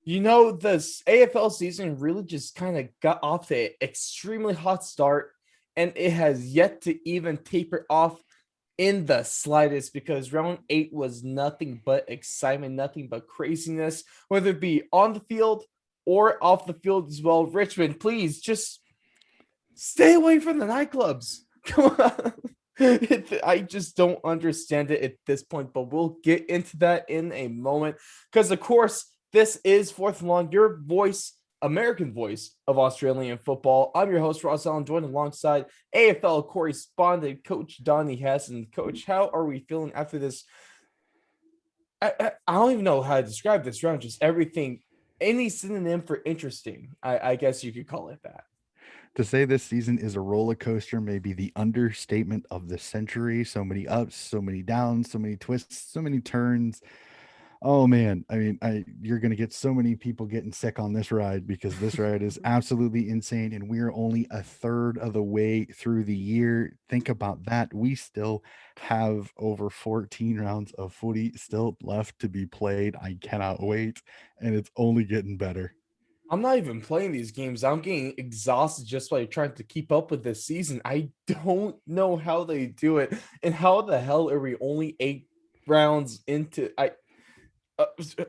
This AFL season really just kind of got off to an extremely hot start, and it has yet to even taper off in the slightest because round eight was nothing but excitement, nothing but craziness, whether it be on the field or off the field as well. Richmond, please just stay away from the nightclubs. Come on. I just don't understand it at this point, but we'll get into that in a moment. Because, of course, this is Fourth and Long, your voice, American voice of Australian football. I'm your host, Ross Allen, joined alongside AFL correspondent Coach Donnie Hassan. Coach, how are we feeling after this? I don't even know how to describe this round. Just everything, any synonym for interesting, I guess you could call it that. To say this season is a roller coaster may be the understatement of the century. So many ups, so many downs, so many twists, so many turns. Oh man, I mean, you're going to get so many people getting sick on this ride because this ride is absolutely insane and we're only a third of the way through the year. Think about that. We still have over 14 rounds of footy still left to be played. I cannot wait, and it's only getting better. I'm not even playing these games. I'm getting exhausted just by trying to keep up with this season. I don't know how they do it, and how the hell are we only 8 rounds into? Uh,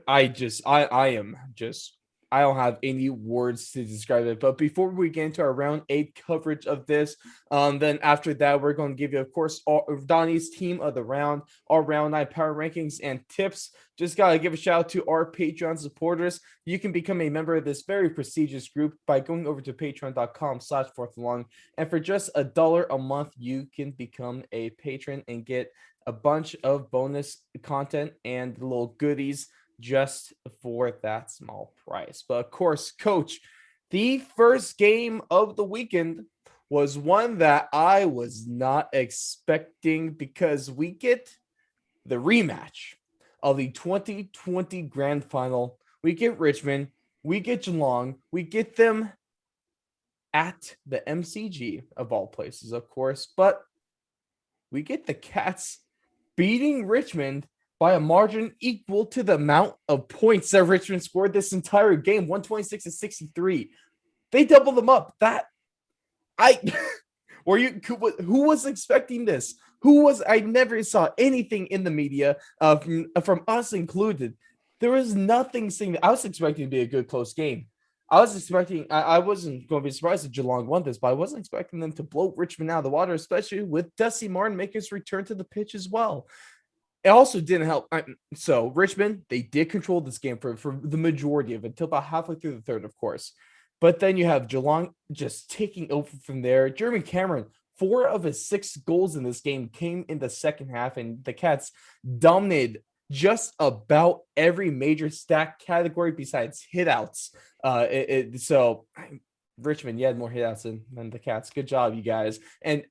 I am just, I don't have any words to describe it. But before we get into our round eight coverage of this, then after that, we're going to give you, of course, Donnie's team of the round, our round nine power rankings and tips. Just got to give a shout out to our Patreon supporters. You can become a member of this very prestigious group by going over to patreon.com/fourthalong. And for just $1 a month, you can become a patron and get a bunch of bonus content and little goodies just for that small price. But of course, Coach, the first game of the weekend was one that I was not expecting because we get the rematch of the 2020 grand final. We get Richmond, we get Geelong, we get them at the MCG of all places, of course, but we get the Cats beating Richmond by a margin equal to the amount of points that Richmond scored this entire game, 126 to 63. They doubled them up. That I were you who was expecting this? Who was I never saw anything in the media from us included. There was nothing saying that. I was expecting to be a good close game. I wasn't going to be surprised if Geelong won this, but I wasn't expecting them to blow Richmond out of the water, especially with Dusty Martin making his return to the pitch as well. It also didn't help. So Richmond, they did control this game for the majority of it until about halfway through the third, of course. But then you have Geelong just taking over from there. Jeremy Cameron, 4 of his 6 goals in this game came in the second half, and the Cats dominated just about every major stat category besides hitouts. So Richmond, you had more hitouts than the Cats. Good job, you guys. And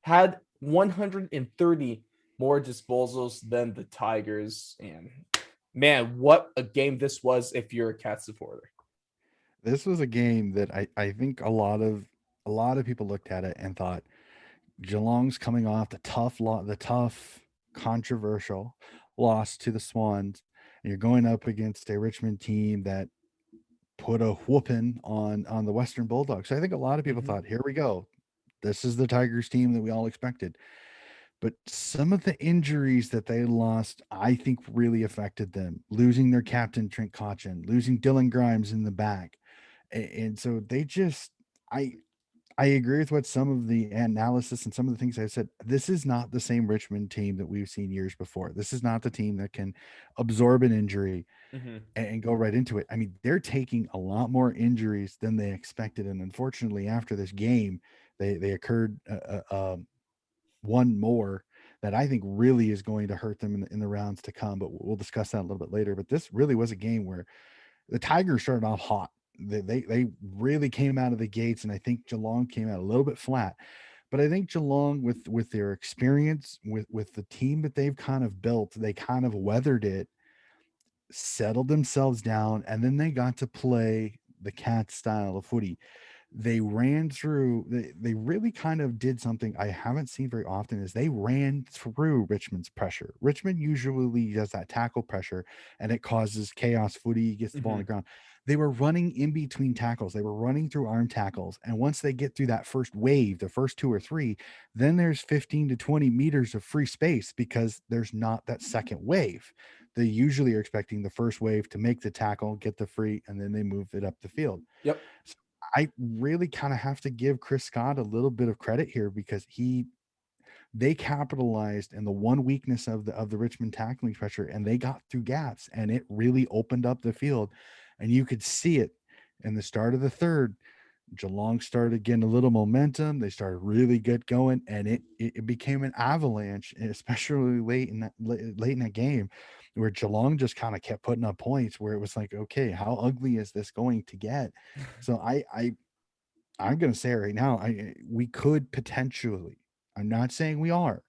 had 130 more disposals than the Tigers. And man, what a game this was if you're a Cat supporter. This was a game that I think a lot of people looked at it and thought Geelong's coming off the tough, controversial loss to the Swans, and you're going up against a Richmond team that put a whooping on the Western Bulldogs. So I think a lot of people Mm-hmm. thought, here we go. This is the Tigers team that we all expected. But some of the injuries that they lost, I think, really affected them. Losing their captain Trent Cotchin, losing Dylan Grimes in the back, and so they just I agree with what some of the analysis and some of the things I said. This is not the same Richmond team that we've seen years before. This is not the team that can absorb an injury Mm-hmm. and go right into it. I mean, they're taking a lot more injuries than they expected, and unfortunately, after this game, they occurred one more that I think really is going to hurt them in the rounds to come. But we'll discuss that a little bit later. But this really was a game where the Tigers started off hot. They really came out of the gates, and I think Geelong came out a little bit flat. But I think Geelong, with their experience, with the team that they've kind of built, they kind of weathered it, settled themselves down, and then they got to play the cat style of footy. they ran through they really kind of did something I haven't seen very often is they ran through Richmond's pressure. Richmond usually does that tackle pressure and it causes chaos. Footy gets the ball on the Mhm. ground. They were running in between tackles. They were running through arm tackles. And once they get through that first wave, the first two or three, then there's 15 to 20 meters of free space because there's not that second wave. They usually are expecting the first wave to make the tackle, get the free, and then they move it up the field. Yep. So I really kind of have to give Chris Scott a little bit of credit here because they capitalized in the one weakness of the Richmond tackling pressure and they got through gaps and it really opened up the field. And you could see it in the start of the third. Geelong started getting a little momentum. They started really good going, and it became an avalanche, especially late in that game, where Geelong just kind of kept putting up points. Where it was like, okay, how ugly is this going to get? So I'm going to say right now, we could potentially. I'm not saying we are.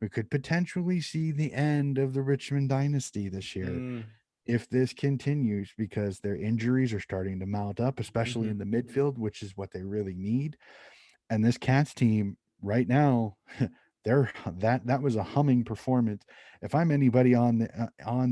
We could potentially see the end of the Richmond dynasty this year Mm, if this continues because their injuries are starting to mount up, especially in mhm. the midfield, which is what they really need. And this Cats team right now, they're that was a humming performance. If I'm anybody on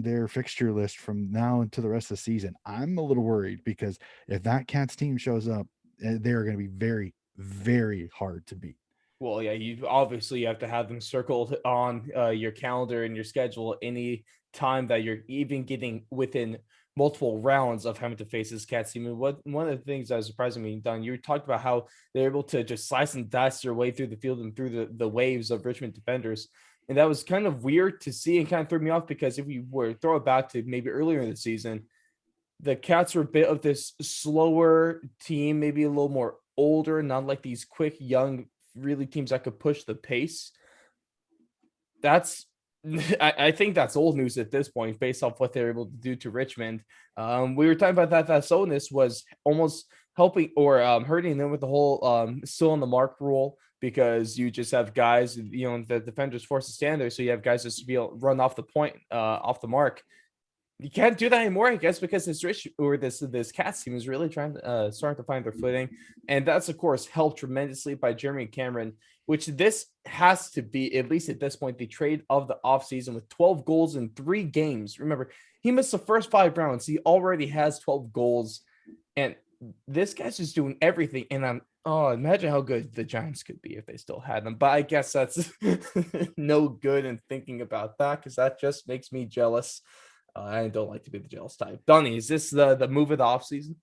their fixture list from now into the rest of the season, I'm a little worried because if that Cats team shows up, they're going to be very, very hard to beat. Well, yeah, you obviously have to have them circled on your calendar and your schedule any time that you're even getting within multiple rounds of having to face this Cats team. And what one of the things that was surprising me, Don, you talked about how they're able to just slice and dice their way through the field and through the waves of Richmond defenders. And that was kind of weird to see and kind of threw me off because if we were to throw it back to maybe earlier in the season, the Cats were a bit of this slower team, maybe a little more older, not like these quick, young, really teams that could push the pace. That's I think that's old news at this point, based off what they're able to do to Richmond. We were talking about that slowness was almost helping or hurting them with the whole still on the mark rule because you just have guys, the defenders forced to stand there, so you have guys just be able to run off the point, off the mark. You can't do that anymore, I guess, because this Cats team is really trying to start to find their footing, and that's of course helped tremendously by Jeremy Cameron, which this has to be at least at this point the trade of the offseason with 12 goals in 3 games. Remember, he missed the first 5 rounds. He already has 12 goals, and this guy's just doing everything. And imagine how good the Giants could be if they still had them. But I guess that's no good in thinking about that because that just makes me jealous. I don't like to be the jealous type. Donnie, is this the move of the offseason?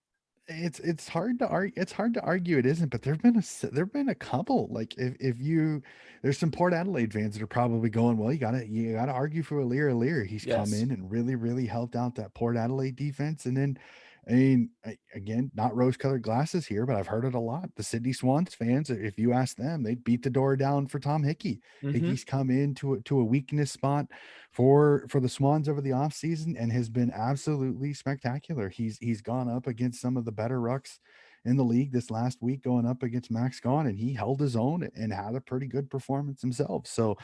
It's hard to argue. It's hard to argue it isn't, but there've been a couple. Like if you there's some Port Adelaide fans that are probably going, well, you gotta argue for Alir. He's come Yes. in and really helped out that Port Adelaide defense. And then I mean, again, not rose-colored glasses here, but I've heard it a lot. The Sydney Swans fans, if you ask them, they'd beat the door down for Tom Hickey. Mm-hmm. Hickey's come into a weakness spot for the Swans over the offseason and has been absolutely spectacular. He's gone up against some of the better rucks in the league this last week, going up against Max Gawn, and he held his own and had a pretty good performance himself. So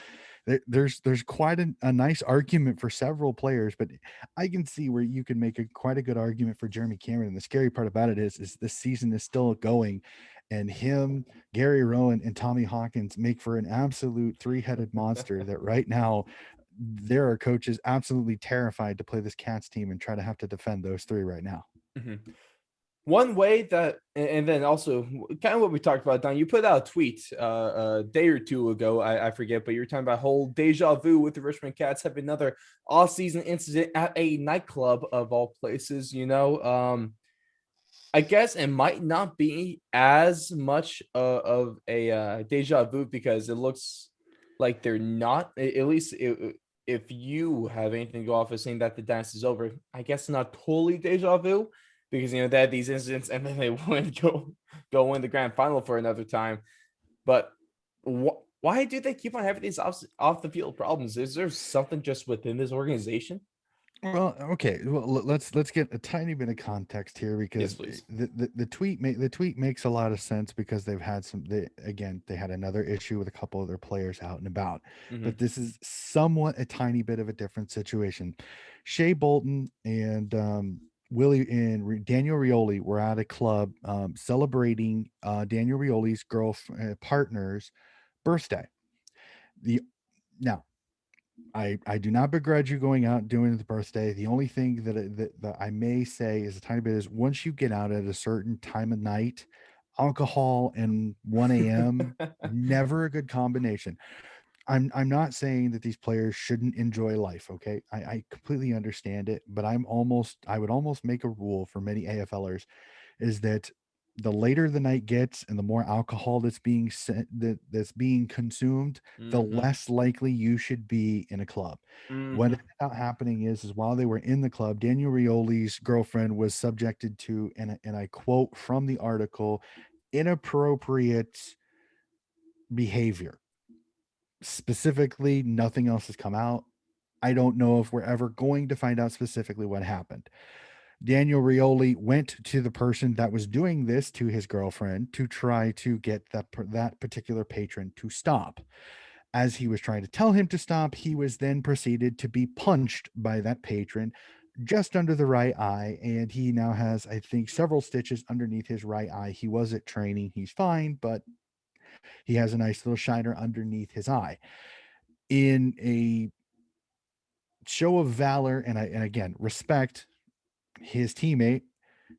there's quite a nice argument for several players, but I can see where you can make quite a good argument for Jeremy Cameron. And the scary part about it is this season is still going, and him, Gary Rowan, and Tommy Hawkins make for an absolute three-headed monster that right now there are coaches absolutely terrified to play this Cats team and try to have to defend those three right now. Mm-hmm. One way that, and then also kind of what we talked about, Don, you put out a tweet a day or two ago, I forget, but you were talking about whole deja vu with the Richmond Cats having another off-season incident at a nightclub of all places. I guess it might not be as much of a deja vu because it looks like they're not. At least if you have anything to go off of saying that the dance is over, I guess not totally deja vu because they had these incidents and then they wouldn't go win the grand final for another time. But why do they keep on having these off the field problems? Is there something just within this organization? Well, okay. Well, let's get a tiny bit of context here Yes, because please. the tweet makes a lot of sense because they've had they had another issue with a couple of their players out and about, but Hmm. this is somewhat a tiny bit of a different situation. Shea Bolton and Daniel Rioli were at a club celebrating Daniel Rioli's partner's birthday. The Now, I do not begrudge you going out and doing the birthday. The only thing that I may say is a tiny bit is once you get out at a certain time of night, alcohol and 1 a.m. never a good combination. I'm not saying that these players shouldn't enjoy life. Okay, I completely understand it, but I would almost make a rule for many AFLers is that the later the night gets and the more alcohol that's being consumed, the Mm-hmm. less likely you should be in a club. What Mm-hmm. ended up happening is while they were in the club, Daniel Rioli's girlfriend was subjected to, and I quote from the article, inappropriate behavior. Specifically, nothing else has come out. I don't know if we're ever going to find out specifically what happened. Daniel Rioli went to the person that was doing this to his girlfriend to try to get that particular patron to stop. As he was trying to tell him to stop, he was then proceeded to be punched by that patron just under the right eye, and he now has, I think, several stitches underneath his right eye. He was at training, he's fine, but he has a nice little shiner underneath his eye. In a show of valor and again respect, his teammate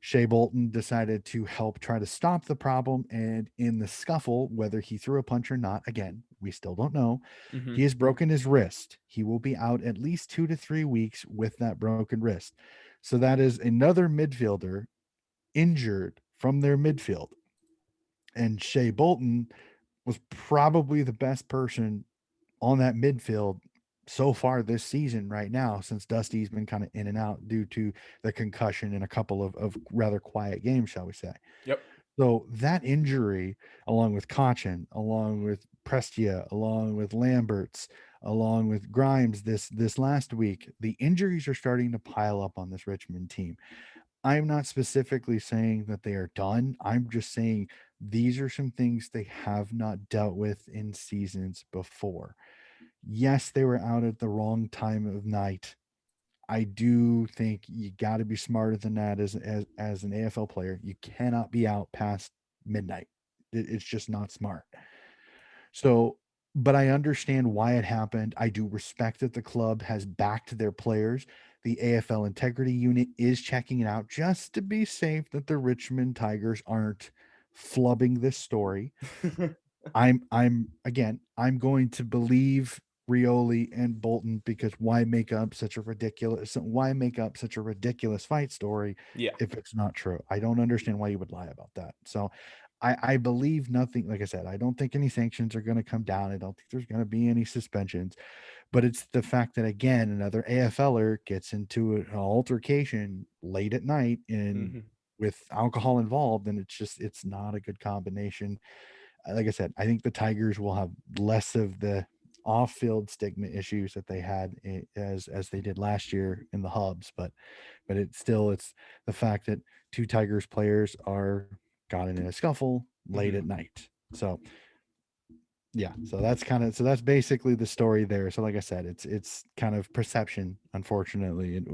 Shea Bolton decided to help try to stop the problem, and in the scuffle, whether he threw a punch or not, again we still don't know, Mm-hmm. he has broken his wrist. He will be out at least 2 to 3 weeks with that broken wrist. So that is another midfielder injured from their midfield, and Shea Bolton was probably the best person on that midfield so far this season right now, since Dusty's been kind of in and out due to the concussion and a couple of rather quiet games, shall we say. Yep. So that injury, along with Cochin, along with Prestia, along with Lamberts, along with Grimes this last week, the injuries are starting to pile up on this Richmond team. I'm not specifically saying that they are done. I'm just saying these are some things they have not dealt with in seasons before. Yes, they were out at the wrong time of night. I do think you got to be smarter than that as an AFL player. You cannot be out past midnight. It's just not smart. So, but I understand why it happened. I do respect that the club has backed their players. The AFL integrity unit is checking it out just to be safe that the Richmond Tigers aren't flubbing this story. I'm going to believe Rioli and Bolton, because why make up such a ridiculous fight story Yeah. if it's not true? I don't understand why you would lie about that. So I believe nothing. Like I said, I don't think any sanctions are going to come down. I don't think there's going to be any suspensions, but it's the fact that again another AFLer gets into an altercation late at night and Mm-hmm. with alcohol involved, and it's not a good combination. Like I said, I think the Tigers will have less of the off-field stigma issues that they had as they did last year in the hubs, but it's the fact that two Tigers players are got in a scuffle late Mm-hmm. at night. So yeah, so that's basically the story there. So like I said, it's kind of perception, unfortunately, and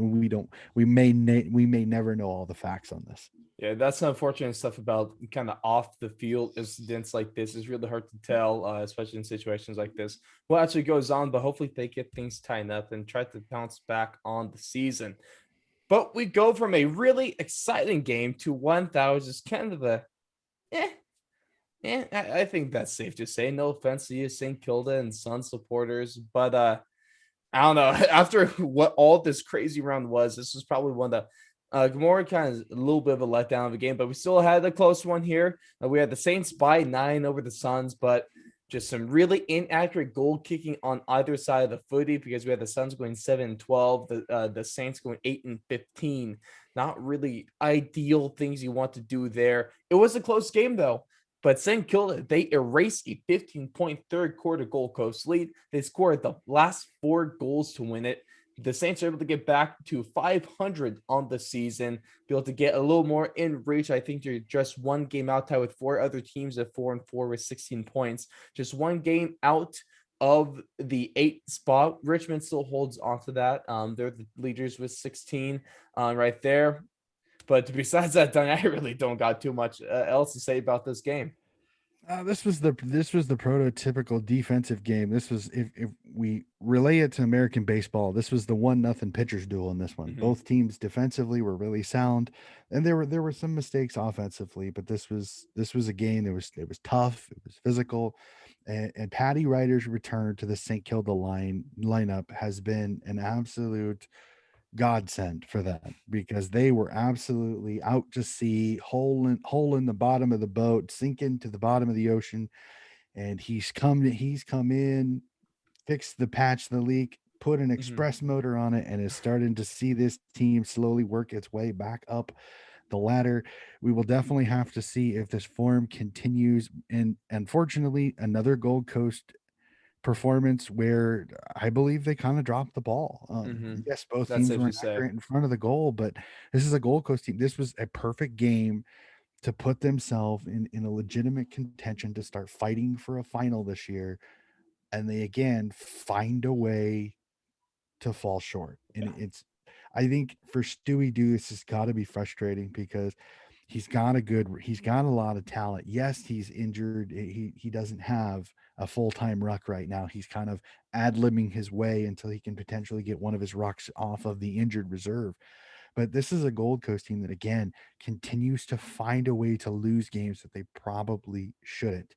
we may never know all the facts on this. Yeah, that's the unfortunate stuff about kind of off the field incidents like this. It's really hard to tell, especially in situations like this, what actually goes on. But hopefully, they get things tightened up and try to bounce back on the season. But we go from a really exciting game to one that was just kind of a, eh, I think that's safe to say. No offense to you, St. Kilda and Sun supporters, but I don't know. After what all this crazy round was, this was probably one that Gamora kind of a little bit of a letdown of a game, but we still had a close one here. We had the Saints by 9 over the Suns, but just some really inaccurate goal kicking on either side of the footy, because we had the Suns going 7-12, the Saints going 8-15. Not really ideal things you want to do there. It was a close game though. But St. Kilda, they erased a 15-point third quarter Gold Coast lead. They scored the last 4 goals to win it. The Saints are able to get back to 500 on the season, be able to get a little more in reach. I think they're just one game out, tied with 4 other teams at 4-4 with 16 points. Just one game out of the 8th spot. Richmond still holds on to that. They're the leaders with 16 right there. But besides that, Donnie, I really don't got too much else to say about this game. This was the prototypical defensive game. This was if we relay it to American baseball, this was the 1-0 pitchers duel in this one. Hmm. Both teams defensively were really sound, and there were some mistakes offensively, but this was a game that was tough, it was physical, and Patty Ryder's return to the St. Kilda lineup has been an absolute godsend for them because they were absolutely out to sea, hole in the bottom of the boat, sinking to the bottom of the ocean. And he's come in, fixed the leak, put an Hmm. express motor on it, and is starting to see this team slowly work its way back up the ladder. We will definitely have to see if this form continues. And unfortunately, another Gold Coast performance where I believe they kind of dropped the ball. Hmm. Yes, both That's teams safe were to not say. great in front of the goal, but this is a Gold Coast team. This was a perfect game to put themselves in a legitimate contention to start fighting for a final this year. And they again find a way to fall short. And Yeah. I think for Stewie Doo, this has got to be frustrating because he's got a lot of talent. Yes, he's injured. He doesn't have a full-time ruck right now. He's kind of ad-libbing his way until he can potentially get one of his rucks off of the injured reserve. But this is a Gold Coast team that again continues to find a way to lose games that they probably shouldn't.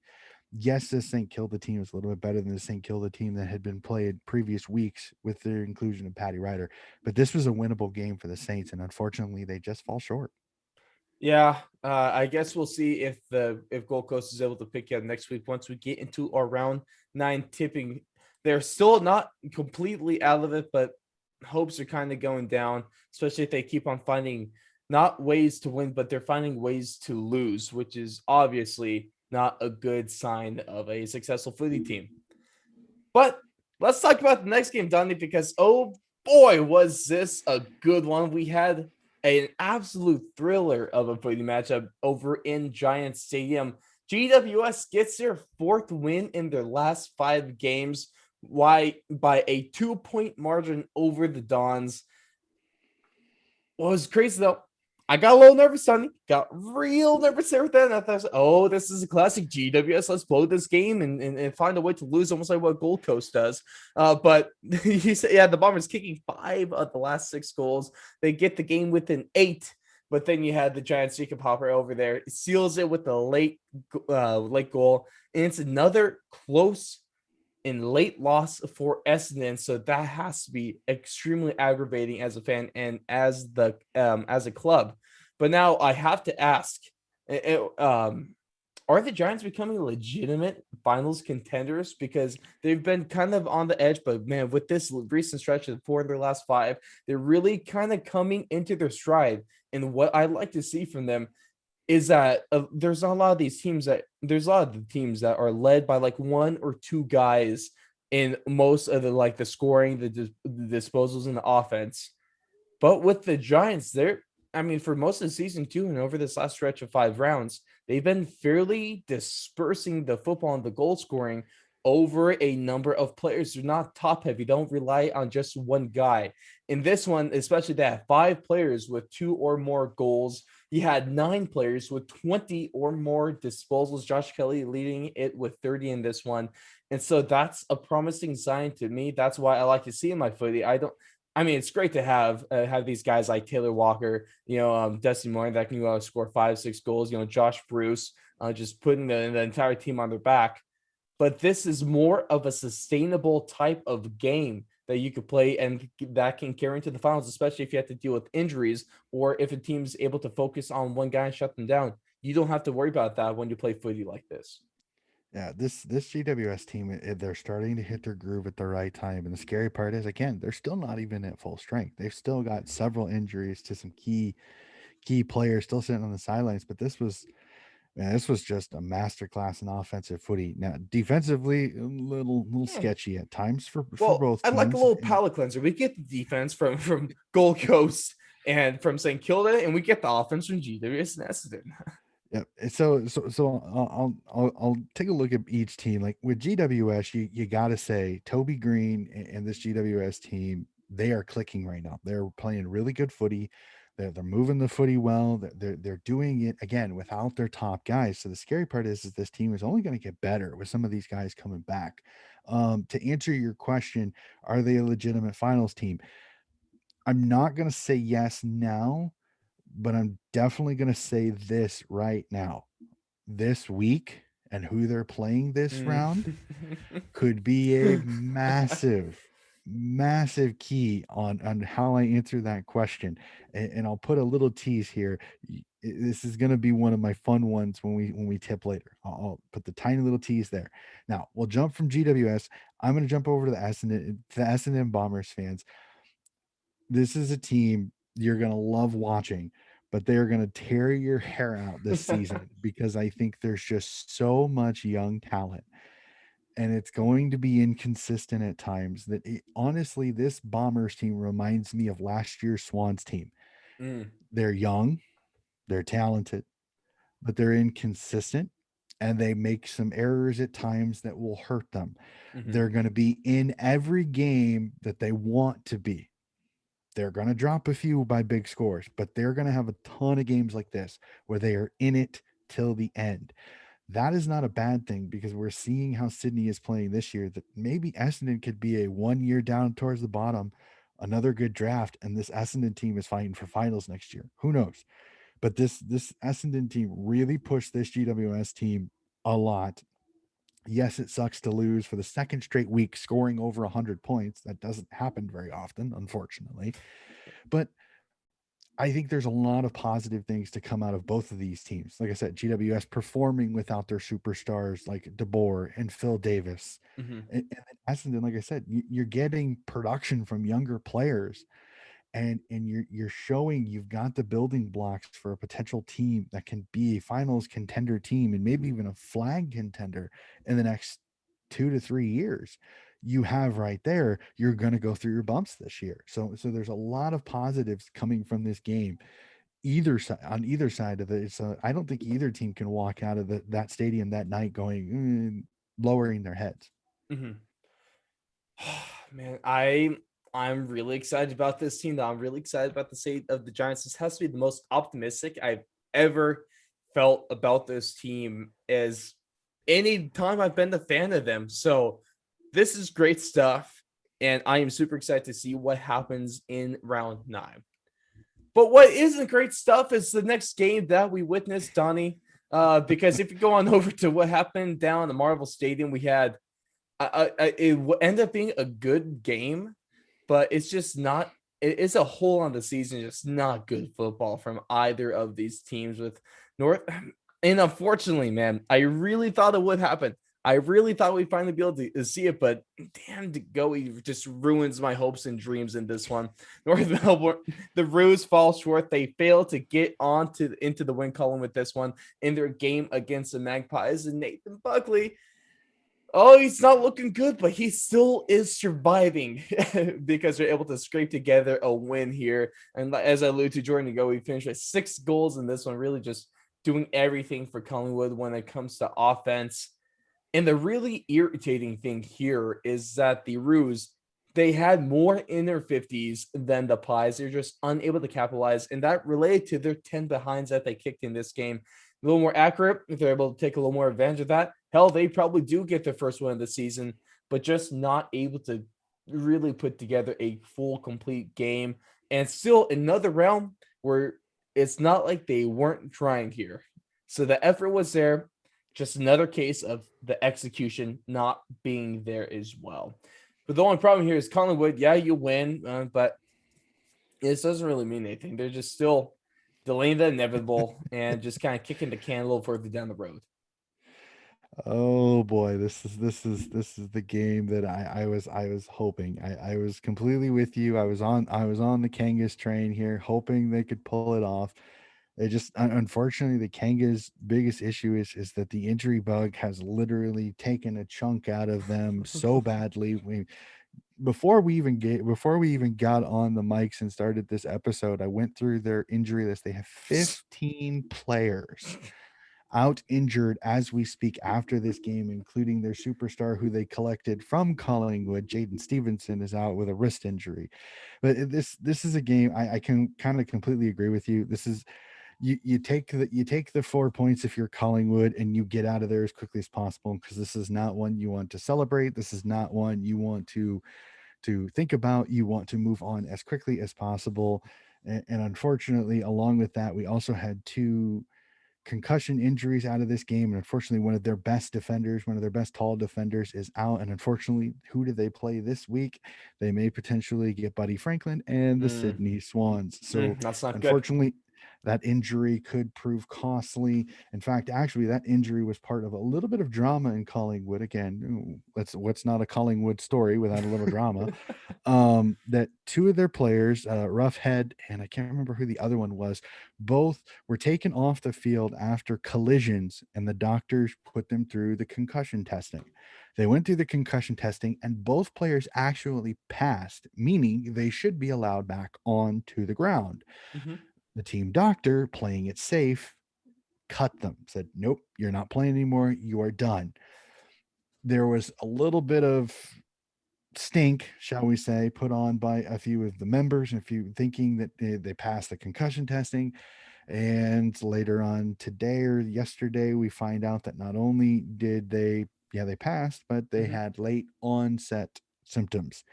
Yes, this St. Kilda team is a little bit better than the St. Kilda team that had been played previous weeks with their inclusion of Patty Ryder. But this was a winnable game for the Saints, and unfortunately, they just fall short. Yeah, I guess we'll see if Gold Coast is able to pick you up next week once we get into our round 9 tipping. They're still not completely out of it, but hopes are kind of going down, especially if they keep on finding not ways to win, but they're finding ways to lose, which is obviously not a good sign of a successful footy team. But let's talk about the next game, Donnie, because oh boy, was this a good one. We had an absolute thriller of a footy matchup over in Giant Stadium. GWS gets their 4th win in their last 5 games. Why by a 2-point margin over the Dons. What was crazy though, I got a little nervous, Sonny. Got real nervous there with that. I thought, oh, this is a classic GWS. Let's blow this game and find a way to lose, almost like what Gold Coast does. But you said, yeah, the Bombers kicking 5 of the last 6 goals. They get the game within 8. But then you had the Giants Jacob Hopper over there, seals it with the late goal, and it's another close in late loss for Essendon. So that has to be extremely aggravating as a fan and as a club. But now I have to ask, are the Giants becoming legitimate finals contenders? Because they've been kind of on the edge, but man, with this recent stretch of 4 of their last 5, they're really kind of coming into their stride. And what I'd like to see from them is that there's a lot of these teams that there's a lot of the teams that are led by like 1 or 2 guys in most of the scoring, the disposals, and the offense. But with the Giants, I mean, for most of the season too, and over this last stretch of 5 rounds, they've been fairly dispersing the football and the goal scoring over a number of players. They're not top heavy. Don't rely on just one guy. In this one, especially, they have 5 players with 2 or more goals. You had 9 players with 20 or more disposals. Josh Kelly leading it with 30 in this one. And so that's a promising sign to me. That's why I like to see in my footy. I mean, it's great to have these guys like Taylor Walker, Dusty Moore that can score 5, 6 goals. Josh Bruce, just putting the entire team on their back. But this is more of a sustainable type of game that you could play and that can carry into the finals, especially if you have to deal with injuries or if a team's able to focus on one guy and shut them down. You don't have to worry about that when you play footy like this. Yeah, this GWS team, they're starting to hit their groove at the right time. And the scary part is, again, they're still not even at full strength. They've still got several injuries to some key players still sitting on the sidelines. But this was just a masterclass in offensive footy. Now, defensively, a little Hmm. sketchy at times for Well, both I like a teams. little palate cleanser. We get the defense from Gold Coast and from St. Kilda, and we get the offense from GWS and Essendon. Yeah. So I'll take a look at each team. Like with GWS, you got to say Toby Green and this GWS team, they are clicking right now. They're playing really good footy. They're moving the footy well. They're doing it again without their top guys. So the scary part is this team is only going to get better with some of these guys coming back. To answer your question, are they a legitimate finals team? I'm not going to say yes now, but I'm definitely going to say this right now. This week and who they're playing this Mm. round could be a massive, massive key on how I answer that question. And I'll put a little tease here. This is going to be one of my fun ones when we tip later. I'll put the tiny little tease there. Now we'll jump from GWS. I'm going to jump over to the Essendon Bombers fans. This is a team you're going to love watching, but they're going to tear your hair out this season because I think there's just so much young talent and it's going to be inconsistent at times that honestly, this Bombers team reminds me of last year's Swans team. Mm. They're young, they're talented, but they're inconsistent and they make some errors at times that will hurt them. Hmm. They're going to be in every game that they want to be. They're going to drop a few by big scores, but they're going to have a ton of games like this where they are in it till the end. That is not a bad thing because we're seeing how Sydney is playing this year. That maybe Essendon could be a 1 year down towards the bottom, another good draft, and this Essendon team is fighting for finals next year. Who knows? But this Essendon team really pushed this GWS team a lot. Yes, it sucks to lose for the second straight week, scoring over 100 points. That doesn't happen very often, unfortunately. But I think there's a lot of positive things to come out of both of these teams. Like I said, GWS performing without their superstars like DeBoer and Phil Davis. Hmm. And then Essendon, like I said, you're getting production from younger players and you're showing you've got the building blocks for a potential team that can be a finals contender team and maybe even a flag contender in the next 2 to 3 years. You have right there, you're going to go through your bumps this year. So there's a lot of positives coming from this game either side on either side of it. So I don't think either team can walk out of that stadium that night going lowering their heads. Hmm. Man, I'm really excited about this team. Though I'm really excited about the state of the Giants. This has to be the most optimistic I've ever felt about this team as any time I've been a fan of them. So this is great stuff, and I am super excited to see what happens in round 9. But what isn't great stuff is the next game that we witnessed, Donnie. Because if you go on over to what happened down at the Marvel Stadium, we had it ended up being a good game, but it's just not. It's a whole on the season, just not good football from either of these teams with North. And unfortunately, man, I really thought it would happen. I really thought we'd finally be able to see it, but damn, Goey just ruins my hopes and dreams in this one. North Melbourne, the Roos fall short. They fail to get into the win column with this one in their game against the Magpies. And Nathan Buckley, oh, he's not looking good, but he still is surviving because they're able to scrape together a win here. And as I alluded to Jordan ago, we finished with 6 goals in this one, really just doing everything for Collingwood when it comes to offense. And the really irritating thing here is that the Roos, they had more in their 50s than the Pies. They're just unable to capitalize. And that related to their 10 behinds that they kicked in this game. A little more accurate, if they're able to take a little more advantage of that, hell, they probably do get their first win of the season, but just not able to really put together a full, complete game. And still another round where it's not like they weren't trying here. So the effort was there, just another case of the execution not being there as well. But the only problem here is Collingwood, yeah, you win, but this doesn't really mean anything. They're just still delaying the inevitable and just kind of kicking the can a little further down the road. Oh boy, this is the game that I was hoping. I was completely with you. I was on the Kangas train here, hoping they could pull it off. It just unfortunately the Kangas' biggest issue is that the injury bug has literally taken a chunk out of them so badly. Before we even got on the mics and started this episode, I went through their injury list. They have 15 players out injured as we speak after this game, including their superstar who they collected from Collingwood. Jaden Stevenson is out with a wrist injury. But this is a game I can kind of completely agree with you. This is you take the 4 points if you're Collingwood and you get out of there as quickly as possible, because this is not one you want to celebrate. This is not one you want to think about. You want to move on as quickly as possible. And unfortunately, along with that, we also had two concussion injuries out of this game. And unfortunately, one of their best defenders, one of their best tall defenders, is out. And unfortunately, who do they play this week? They may potentially get Buddy Franklin and the Mm, Sydney Swans. So that's not good. unfortunately, that injury could prove costly. In fact, actually, that injury was part of a little bit of drama in Collingwood. Again, let's what's not a Collingwood story without a little drama. That two of their players, Roughhead and I can't remember who the other one was, both were taken off the field after collisions, and the doctors put them through the concussion testing. They went through the concussion testing, and both players actually passed, meaning they should be allowed back onto the ground. Mhm. The team doctor, playing it safe, cut them, said, "Nope, you're not playing anymore. You are done." There was a little bit of stink, shall we say, put on by a few of the members, and a few thinking that they passed the concussion testing. And later on today or yesterday, we find out that not only did they passed, but they Mhm. had late onset symptoms.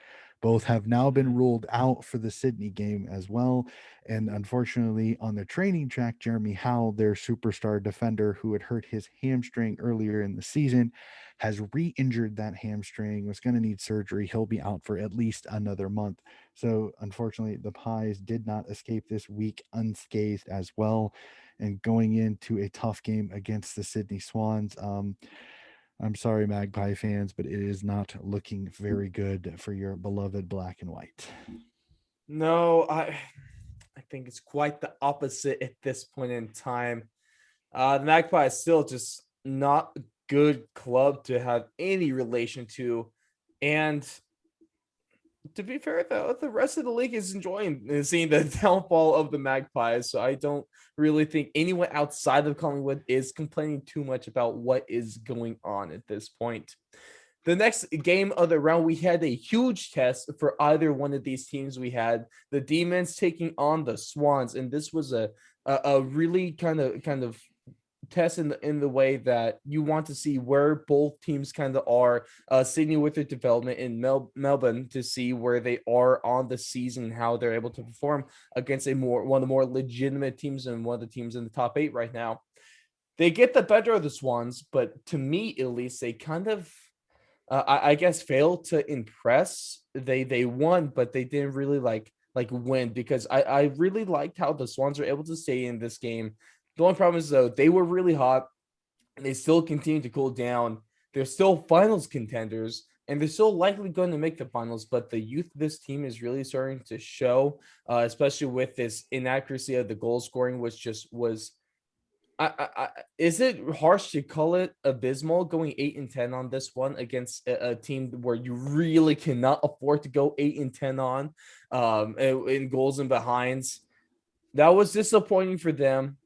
Both have now been Mm. ruled out for the Sydney game as well. And unfortunately, on the training track, Jeremy Howe, their superstar defender who had hurt his hamstring earlier in the season, has re injured that hamstring, was going to need surgery. He'll be out for at least another month. So, unfortunately, the Pies did not escape this week unscathed as well. And going into a tough game against the Sydney Swans, I'm sorry, Magpie fans, but it is not looking very good for your beloved black and white. No, I think it's quite the opposite at this point in time. The Magpie is still just not a good club to have any relation to, and to be fair, though, the rest of the league is enjoying seeing the downfall of the Magpies. So I don't really think anyone outside of Collingwood is complaining too much about what is going on at this point. The next game of the round, we had a huge test for either one of these teams. We had the Demons taking on the Swans, and this was a really kind of test in the way that you want to see where both teams kind of are. Sydney with their development in Melbourne to see where they are on the season, how they're able to perform against one of the more legitimate teams and one of the teams in the top 8 right now. They get the better of the Swans, but to me at least, they kind of I guess failed to impress. They won, but they didn't really like win, because I really liked how the Swans were able to stay in this game. The only problem is though they were really hot and they still continue to cool down. They're still finals contenders and they're still likely going to make the finals. But the youth of this team is really starting to show, especially with this inaccuracy of the goal scoring, which just was is it harsh to call it abysmal going 8-10 on this one against a team where you really cannot afford to go 8-10 on, in goals and behinds? That was disappointing for them.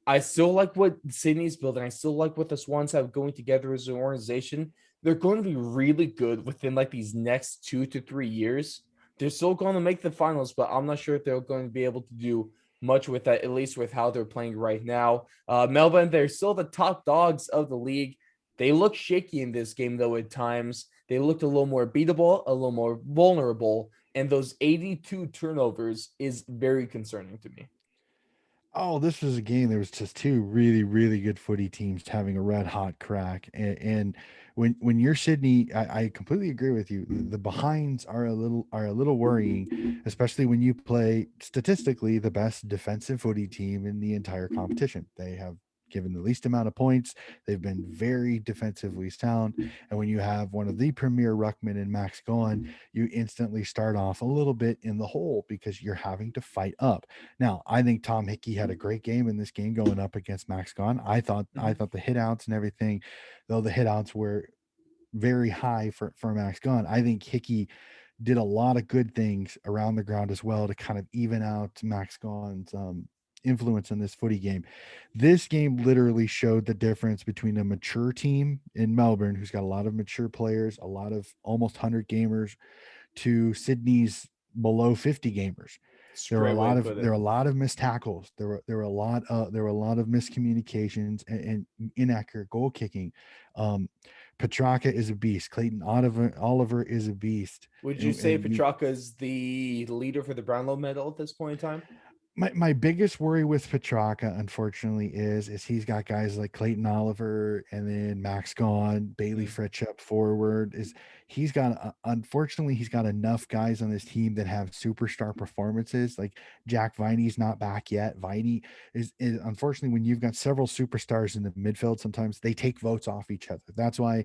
I still like what Sydney's building. I still like what the Swans have going together as an organization. They're going to be really good within like these next 2 to 3 years. They're still going to make the finals, but I'm not sure if they're going to be able to do much with that, at least with how they're playing right now. Melbourne, they're still the top dogs of the league. They look shaky in this game, though, at times. They looked a little more beatable, a little more vulnerable, and those 82 turnovers is very concerning to me. Oh, this was a game. There was just two really, really good footy teams having a red hot crack. And when you're Sydney, I completely agree with you. The behinds are a little worrying, especially when you play statistically the best defensive footy team in the entire competition. They have given the least amount of points. They've been very defensively sound. And when you have one of the premier ruckmen in Max Gawn, you instantly start off a little bit in the hole because you're having to fight up. Now, I think Tom Hickey had a great game in this game going up against Max Gone. I Mhm. thought the hitouts and everything, though the hitouts were very high for Max Gone. I think Hickey did a lot of good things around the ground as well to kind of even out Max Gawn's influence in this footy game. This game literally showed the difference between a mature team in Melbourne, who's got a lot of mature players, a lot of almost 100 gamers, to Sydney's below 50 gamers. It's a There were a great way lot to of put there it. were a lot of missed tackles. There were a lot of miscommunications and inaccurate goal kicking. Um, Petrarca is a beast. Clayton Oliver is a beast. Would you say And you Petrarca is the leader for the Brownlow medal at this point in time? my biggest worry with Petrarca, unfortunately, is he's got guys like Clayton Oliver and then Max Gone, Bailey Mm, Fritch up forward. Is he's got unfortunately he's got enough guys on this team that have superstar performances. Like Jack Viney's not back yet. Viney is unfortunately, when you've got several superstars in the midfield, sometimes they take votes off each other. That's why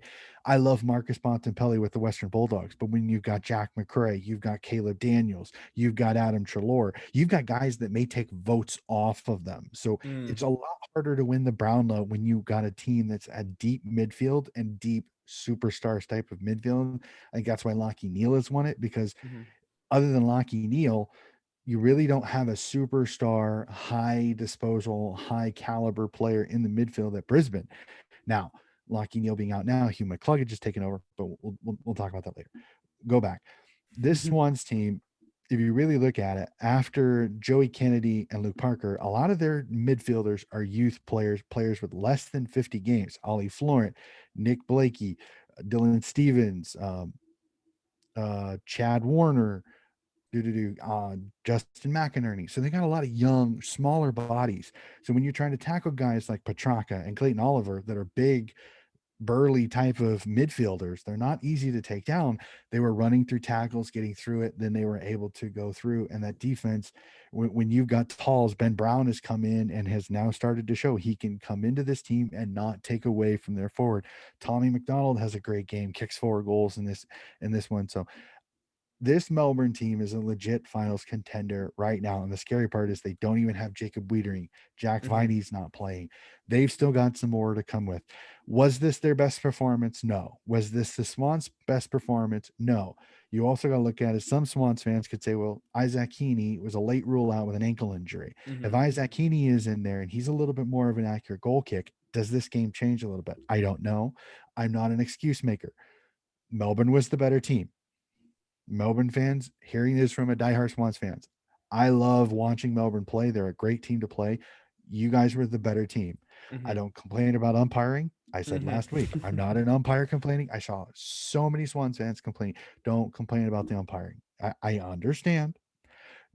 I love Marcus Bontempelli with the Western Bulldogs. But when you've got Jack McCrae, you've got Caleb Daniels, you've got Adam Trelaw, you've got guys that may take votes off of them. So mm, it's a lot harder to win the Brownlow when you've got a team that's a deep midfield and deep superstars type of midfield. I think that's why Lockie Neal has won it, because mhm, other than Lockie Neal, you really don't have a superstar, high disposal, high caliber player in the midfield at Brisbane. Now, Lockie Neal being out now, Hugh McCluggage is taking over, but we'll talk about that later. Go back. This mhm, Swans team, if you really look at it, after Joey Kennedy and Luke Parker, a lot of their midfielders are youth players, players with less than 50 games. Ollie Florent, Nick Blakey, Dylan Stevens, Chad Warner, Justin McInerney. So they got a lot of young, smaller bodies. So when you're trying to tackle guys like Petrarca and Clayton Oliver that are big, burly type of midfielders, they're not easy to take down. They were running through tackles, getting through it, then they were able to go through. And that defense, when you've got talls, Ben Brown has come in and has now started to show he can come into this team and not take away from their forward. Tommy McDonald has a great game, kicks 4 goals in this one. So this Melbourne team is a legit finals contender right now. And the scary part is they don't even have Jacob Wiedering. Jack mhm, Viney's not playing. They've still got some more to come with. Was this their best performance? No. Was this the Swans' best performance? No. You also got to look at it. Some Swans fans could say, well, Isaac Heaney was a late rule out with an ankle injury. If mhm, Isaac Heaney is in there and he's a little bit more of an accurate goal kick, does this game change a little bit? I don't know. I'm not an excuse maker. Melbourne was the better team. Melbourne fans, hearing this from a diehard Swans fans, I love watching Melbourne play. They're a great team to play. You guys were the better team. I mhm, don't complain about umpiring. I said last week, I'm not mhm. an umpire complaining. I saw so many Swans fans complain. Don't complain about the umpiring. I understand.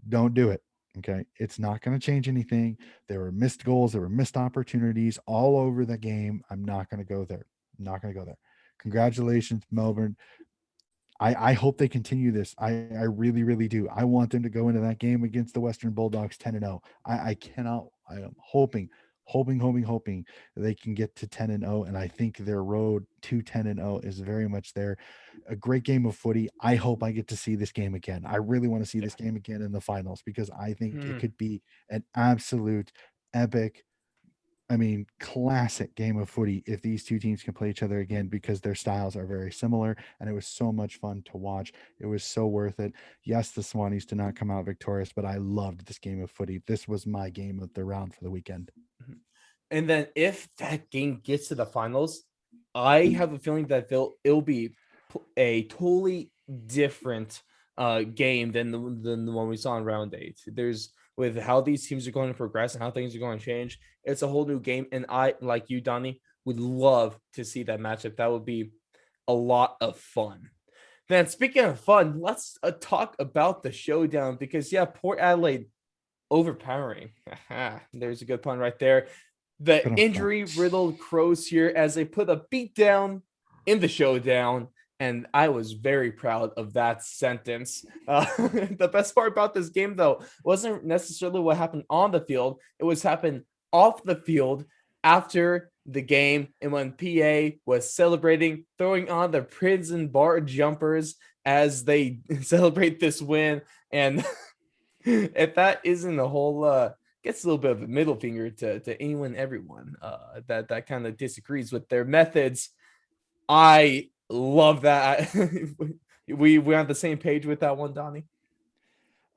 Don't do it. Okay. It's not going to change anything. There were missed goals. There were missed opportunities all over the game. I'm not going to go there. I'm not going to go there. Congratulations, Melbourne. I hope they continue this. I really, really do. I want them to go into that game against the Western Bulldogs 10-0. I cannot, I am hoping that they can get to 10-0. And I think their road to 10-0 is very much there. A great game of footy. I hope I get to see this game again. I really want to see Yeah. this game again in the finals, because I think it Hmm. could be an absolute epic, classic game of footy if these two teams can play each other again, because their styles are very similar. And it was so much fun to watch. It was so worth it. Yes, the Swannies did not come out victorious, but I loved this game of footy. This was my game of the round for the weekend. Mhm. And then if that game gets to the finals, I have a feeling that it'll be a totally different game than the one we saw in round eight. There's with how these teams are going to progress and how things are going to change. It's a whole new game, and I, like you, Donnie, would love to see that matchup. That would be a lot of fun. Then, speaking of fun, let's talk about the showdown because yeah, Port Adelaide overpowering. There's a good pun right there. The But injury riddled Crows here as they put a beat down in the showdown. And I was very proud of that sentence. The best part about this game, though, wasn't necessarily what happened on the field. It was happened off the field after the game and when PA was celebrating, throwing on the prison bar jumpers as they celebrate this win. And if that isn't a whole gets a little bit of a middle finger to anyone everyone that kind of disagrees with their methods. I love that. We we're on the same page with that one, Donnie.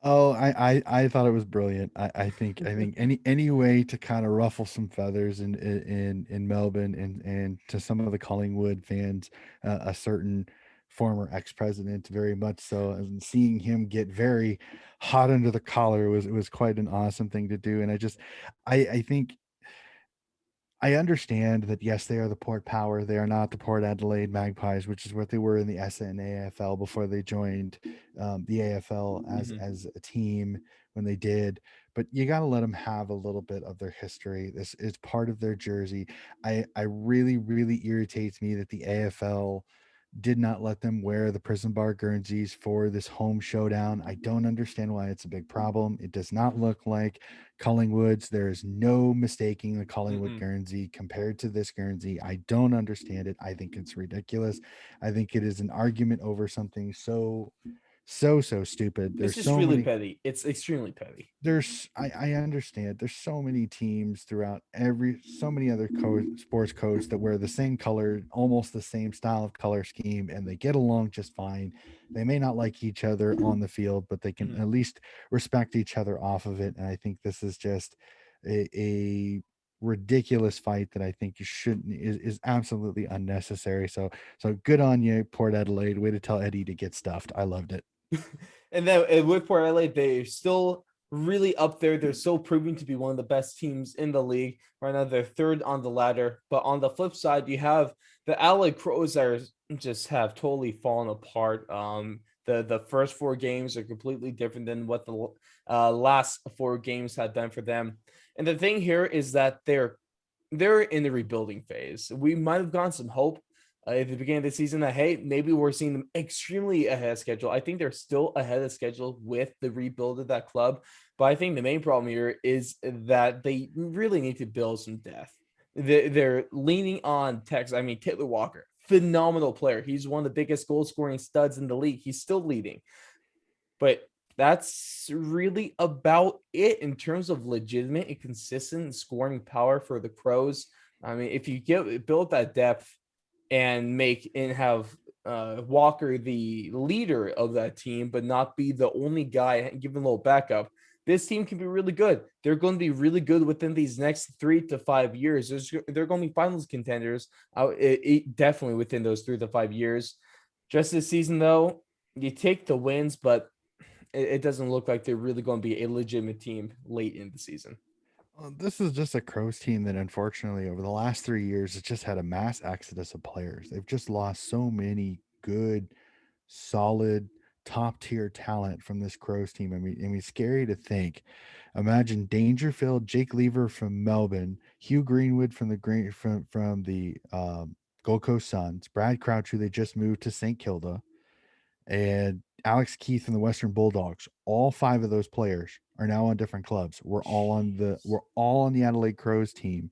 Oh, I thought it was brilliant. I think any way to kind of ruffle some feathers in Melbourne and to some of the Collingwood fans, a certain former ex-president, very much so, and seeing him get very hot under the collar was quite an awesome thing to do. And I think I understand that yes, they are the Port Power. They are not the Port Adelaide Magpies, which is what they were in the SNAFL before they joined the AFL Mhm. as a team when they did. But you got to let them have a little bit of their history. This is part of their jersey. I really irritates me that the AFL did not let them wear the prison bar Guernseys for this home showdown. I don't understand why it's a big problem. It does not look like Collingwood's. There is no mistaking the Collingwood Mm-mm. Guernsey compared to this Guernsey. I don't understand it. I think it's ridiculous. I think it is an argument over something so stupid. It's There's just so really many petty. It's extremely petty. I understand there's so many teams throughout so many other sports codes that wear the same color, almost the same style of color scheme, and they get along just fine. They may not like each other on the field, but they can Mhm. at least respect each other off of it. And I think this is just a ridiculous fight that I think you shouldn't is absolutely unnecessary. So good on you, Port Adelaide. Way to tell Eddie to get stuffed. I loved it. And then with Port Adelaide, they're still really up there. They're still proving to be one of the best teams in the league. Right now, they're third on the ladder. But on the flip side, you have the Adelaide Crows that are just have totally fallen apart. The first four games are completely different than what the last four games had done for them. And the thing here is that they're in the rebuilding phase. We might have gotten some hope at the beginning of the season that hey, maybe we're seeing them extremely ahead of schedule. I think they're still ahead of schedule with the rebuild of that club, but I think the main problem here is that they really need to build some depth. They're leaning on Tex. I mean, Taylor Walker, phenomenal player. He's one of the biggest goal scoring studs in the league. He's still leading, but that's really about it in terms of legitimate and consistent scoring power for the Crows. I mean, if you get build that depth and make and have Walker the leader of that team, but not be the only guy and give him a little backup, this team can be really good. They're going to be really good within these next 3 to 5 years. They're going to be finals contenders. Definitely within those 3 to 5 years. Just this season, though, you take the wins, but it doesn't look like they're really going to be a legitimate team late in the season. This is just a Crows team that unfortunately over the last 3 years has just had a mass exodus of players. They've just lost so many good, solid, top tier talent from this Crows team. I mean, scary to think. Imagine Dangerfield, Jake Lever from Melbourne, Hugh Greenwood from the Gold Coast Suns, Brad Crouch, who they just moved to St. Kilda, and Alex Keith and the Western Bulldogs. All five of those players are now on different clubs. We're all on the Adelaide Crows team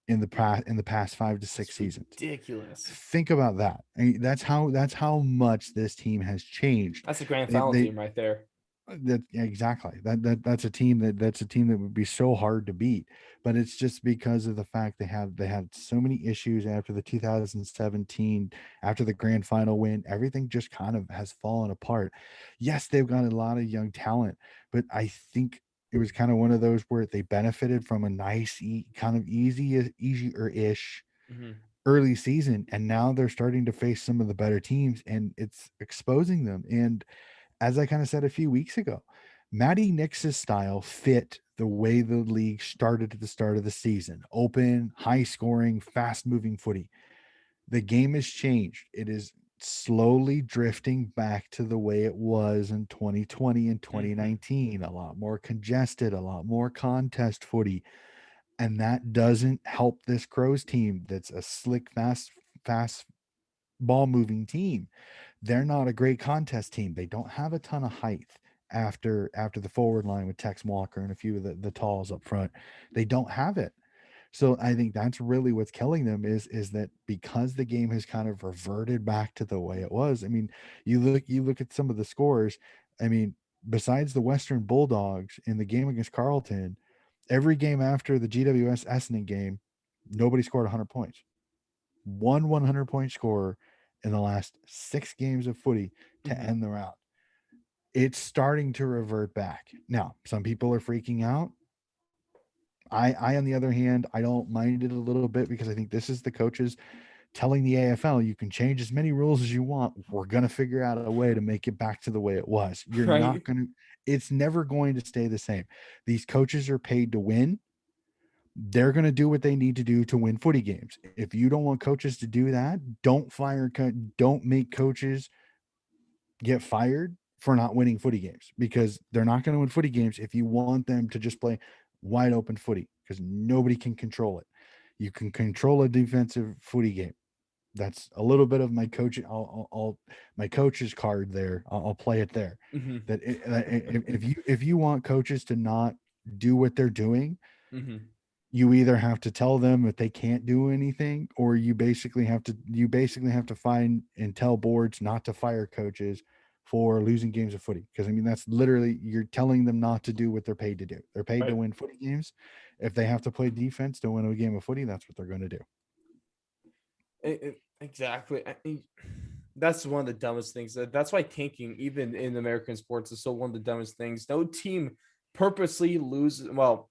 in the past 5 to 6 That's seasons. ridiculous. Think about that. I mean, that's how much this team has changed. That's a grand final They team right there. that exactly that's a team that would be so hard to beat, but it's just because of the fact they had so many issues after the 2017, after the grand final win. Everything just kind of has fallen apart. Yes, they've got a lot of young talent, but I think it was kind of one of those where they benefited from a nice kind of easier ish Mhm. early season, and now they're starting to face some of the better teams, and it's exposing them. And as I kind of said a few weeks ago, Matty Nix's style fit the way the league started at the start of the season: open, high scoring, fast moving footy. The game has changed. It is slowly drifting back to the way it was in 2020 and Mhm. 2019, a lot more congested, a lot more contest footy. And that doesn't help this Crows team that's a slick, fast ball moving team. They're not a great contest team. They don't have a ton of height after the forward line with Tex Walker and a few of the talls up front. They don't have it. So I think that's really what's killing them is that because the game has kind of reverted back to the way it was. I mean, you look at some of the scores. I mean, besides the Western Bulldogs in the game against Carlton, every game after the GWS Essendon game, nobody scored 100 points. One 100-point scorer in the last 6 games of footy to Mhm. end the round. it's starting to revert back. Now, some people are freaking out. I on the other hand, I don't mind it a little bit because I think this is the coaches telling the AFL, you can change as many rules as you want. We're going to figure out a way to make it back to the way it was. You're not right? going to, it's never going to stay the same. These coaches are paid to win. They're going to do what they need to do to win footy games. If you don't want coaches to do that, don't make coaches get fired for not winning footy games, because they're not going to win footy games if you want them to just play wide open footy, because nobody can control it. You can control a defensive footy game. That's a little bit of my coaching. I'll my coach's card there. I'll play it there. Hmm. That if you want coaches to not do what they're doing, Hmm. you either have to tell them that they can't do anything, or you basically have to find and tell boards not to fire coaches for losing games of footy. Because I mean, that's literally, you're telling them not to do what they're paid to do. They're paid to Right. win footy games. If they have to play defense to win a game of footy, that's what they're going to do. Exactly. I mean, that's one of the dumbest things. That's why tanking, even in American sports, is so one of the dumbest things. No team purposely loses. Well,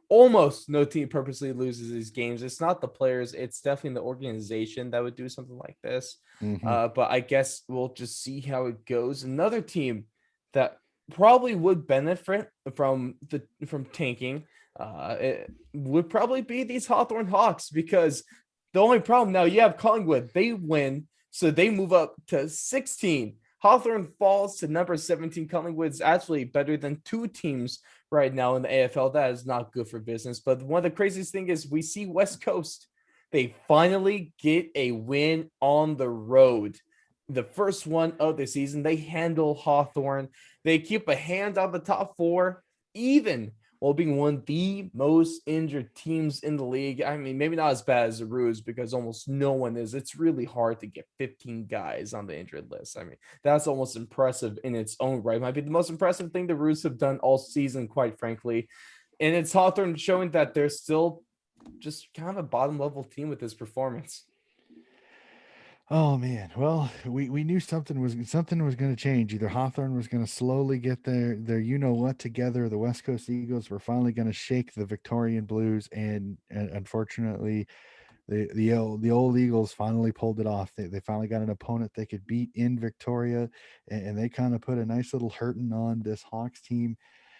almost no team purposely loses these games. It's not the players. It's definitely the organization that would do something like this. Mm-hmm. But I guess we'll just see how it goes. Another team that probably would benefit from tanking, it would probably be these Hawthorne Hawks, because the only problem now, you have Collingwood. They win, so they move up to 16. Hawthorne falls to number 17. Collingwood's actually better than two teams right now in the AFL. That is not good for business. But one of the craziest thing is we see West Coast. They finally get a win on the road. The first one of the season. They handle Hawthorne. They keep a hand on the top four, even while being one of the most injured teams in the league. I mean, maybe not as bad as the Roos, because almost no one is. It's really hard to get 15 guys on the injured list. I mean, that's almost impressive in its own right. Might be the most impressive thing the Roos have done all season, quite frankly. And it's Hawthorne showing that they're still just kind of a bottom level team with this performance. Oh man, well, we knew something was going to change. Either Hawthorne was going to slowly get their you know what together. The West Coast Eagles were finally going to shake the Victorian Blues, and unfortunately, the old Eagles finally pulled it off. They finally got an opponent they could beat in Victoria, and they kind of put a nice little hurting on this Hawks team.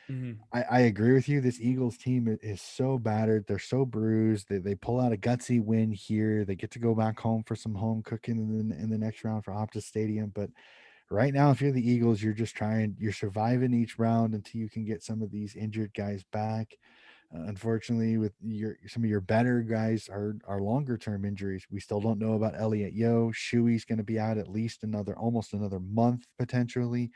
Mhm. I agree with you. This Eagles team is so battered. They're so bruised. They pull out a gutsy win here. They get to go back home for some home cooking in the next round for Optus Stadium. But right now, if you're the Eagles, you're surviving each round until you can get some of these injured guys back. Unfortunately, with some of your better guys are longer term injuries. We still don't know about Elliot Yo. Shuey's going to be out at least almost another month potentially.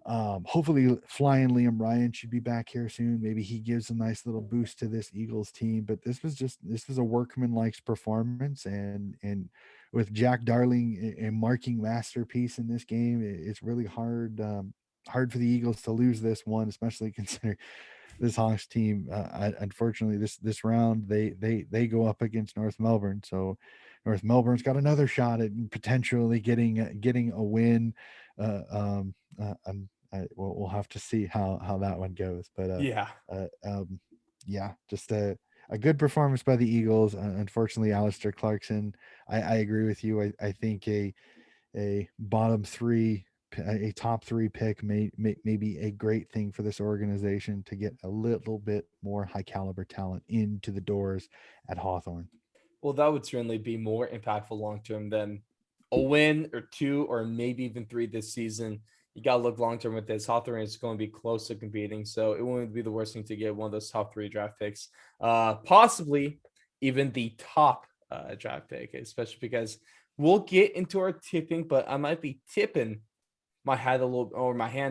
Hopefully, flying Liam Ryan should be back here soon. Maybe he gives a nice little boost to this Eagles team. But this was a workman-like performance, and with Jack Darling a marking masterpiece in this game, it's really hard for the Eagles to lose this one, especially considering this Hawks team. Unfortunately, this round they go up against North Melbourne, so North Melbourne's got another shot at potentially getting a win. Uh, um, we'll have to see how that one goes, but Yeah. uh, um, yeah, just a good performance by the Eagles. Unfortunately, Alistair Clarkson. I agree with you. I think a bottom three, a top three pick may be a great thing for this organization to get a little bit more high caliber talent into the doors at Hawthorne. Well, that would certainly be more impactful long term than a win or two or maybe even three this season. You got to look long term with this. Hawthorne is going to be close to competing, so it wouldn't be the worst thing to get one of those top three draft picks, possibly even the top draft pick, especially because we'll get into our tipping, but I might be tipping my hand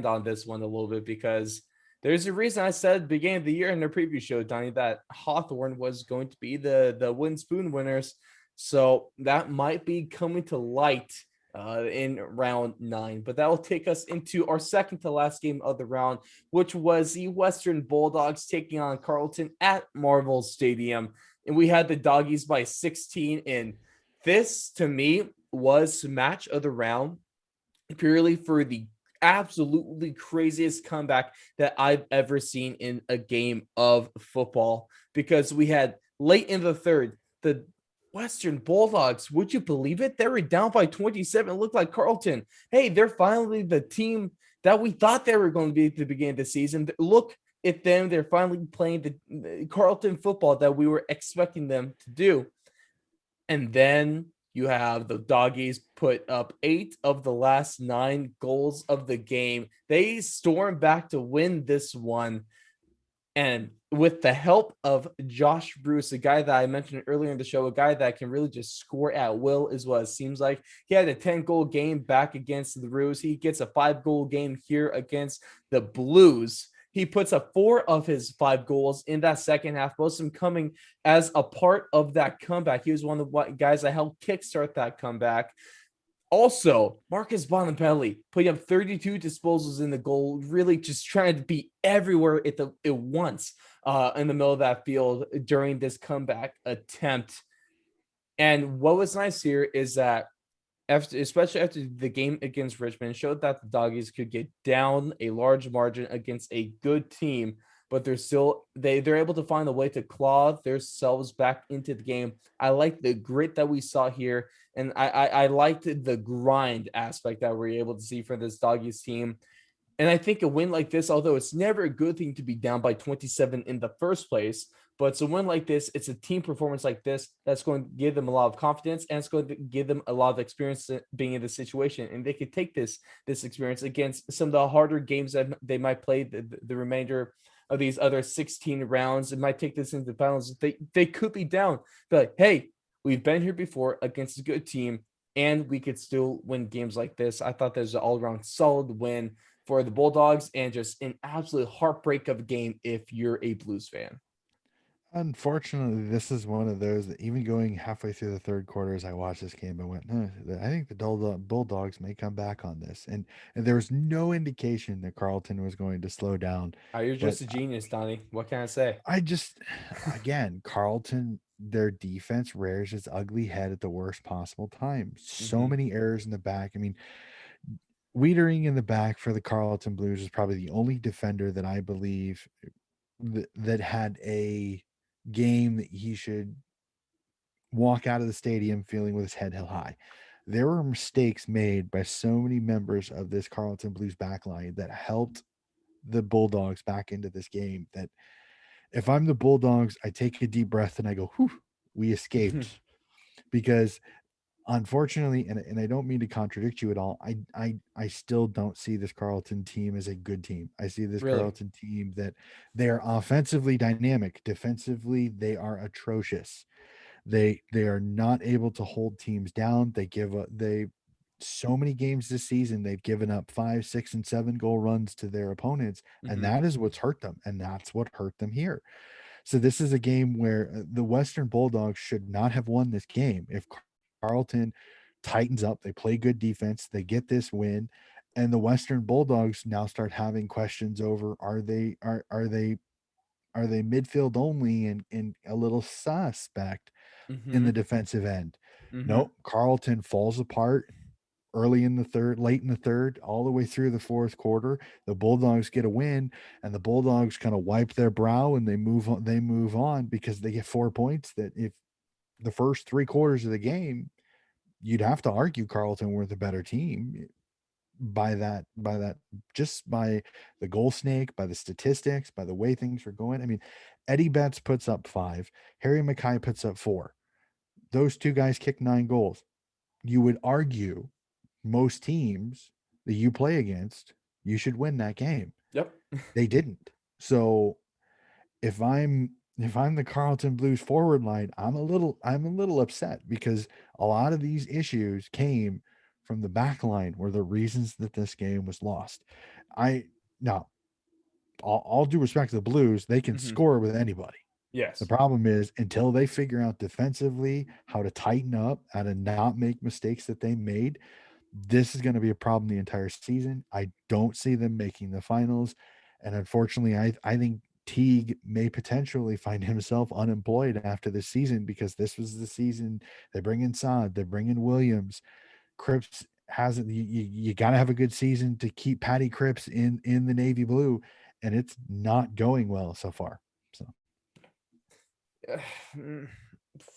on this one a little bit, because there's a reason I said at the beginning of the year in the preview show, Donnie, that Hawthorne was going to be the wooden spoon winners. So that might be coming to light in round 9. But that will take us into our second to last game of the round, which was the Western Bulldogs taking on Carleton at Marvel Stadium. And we had the Doggies by 16. And this, to me, was match of the round, purely for the absolutely craziest comeback that I've ever seen in a game of football, because we had late in the third, the Western Bulldogs, would you believe it? They were down by 27. It looked like Carlton. Hey, they're finally the team that we thought they were going to be at the beginning of the season. Look at them. They're finally playing the Carlton football that we were expecting them to do. And then you have the Doggies put up 8 of the last 9 goals of the game. They storm back to win this one. And with the help of Josh Bruce, a guy that I mentioned earlier in the show, a guy that can really just score at will, is what it seems like. He had a 10-goal game back against the Roos. He gets a 5-goal game here against the Blues. He puts up 4 of his 5 goals in that second half, most of them coming as a part of that comeback. He was one of the guys that helped kickstart that comeback. Also, Marcus Bonampelli putting up 32 disposals in the goal, really just trying to be everywhere at once in the middle of that field during this comeback attempt. And what was nice here is that especially after the game against Richmond, showed that the Doggies could get down a large margin against a good team, but they're able to find a way to claw themselves back into the game. I like the grit that we saw here, and I liked the grind aspect that we're able to see from this Doggies team. And I think a win like this, although it's never a good thing to be down by 27 in the first place, but it's a win like this, it's a team performance like this that's going to give them a lot of confidence, and it's going to give them a lot of experience being in this situation. And they could take this experience against some of the harder games that they might play the remainder of these other 16 rounds. It might take this into the finals. They could be down, but hey, we've been here before against a good team, and we could still win games like this. I thought there's an all-around solid win for the Bulldogs, and just an absolute heartbreak of a game if you're a Blues fan. Unfortunately, this is one of those that even going halfway through the third quarter, as I watched this game, I went, I think the Bulldogs may come back on this. And there was no indication that Carlton was going to slow down. Oh, you're But just a genius, Donnie. What can I say? I just, again, Carlton, their defense rears its ugly head at the worst possible time. So Mm-hmm. many errors in the back. I mean, Wiedering in the back for the Carlton Blues is probably the only defender that I believe that had a game that he should walk out of the stadium feeling with his head held high. There were mistakes made by so many members of this Carlton Blues backline that helped the Bulldogs back into this game. That if I'm the Bulldogs, I take a deep breath and I go, whew, we escaped. Because unfortunately, and I don't mean to contradict you at all, I still don't see this Carlton team as a good team. I see this Really? Carlton team that they are offensively dynamic. Defensively, they are atrocious. They are not able to hold teams down. They give up they so many games this season they've given up 5, 6, and 7 goal runs to their opponents, and Mm-hmm. that is what's hurt them, and that's what hurt them here. So this is a game where the Western Bulldogs should not have won this game. If Carlton tightens up, they play good defense, they get this win, and the Western Bulldogs now start having questions over are they midfield only and a little suspect in Mm-hmm. the defensive end. Mm-hmm. Nope, Carlton falls apart early in the third, late in the third, all the way through the fourth quarter. The Bulldogs get a win, and the Bulldogs kind of wipe their brow and they move on. They move on because they get 4 points. That if the first 3 quarters of the game, you'd have to argue Carlton were the better team by that just by the goal snake, by the statistics, by the way things are going. I mean, Eddie Betts puts up 5, Harry Mackay puts up 4. Those two guys kicked 9 goals. You would argue most teams that you play against, you should win that game. Yep. They didn't. So if I'm the Carlton Blues forward line, I'm a little upset because a lot of these issues came from the back line were the reasons that this game was lost. I now all due respect to the Blues, they can Mm-hmm. score with anybody. The Yes. problem is until they figure out defensively how to tighten up, how to not make mistakes that they made, this is going to be a problem the entire season. I don't see them making the finals. And unfortunately, I think Teague may potentially find himself unemployed after this season because this was the season they bring in Saad, they bring in Williams. Cripps hasn't you got to have a good season to keep Patty Cripps in the navy blue, and it's not going well so far. So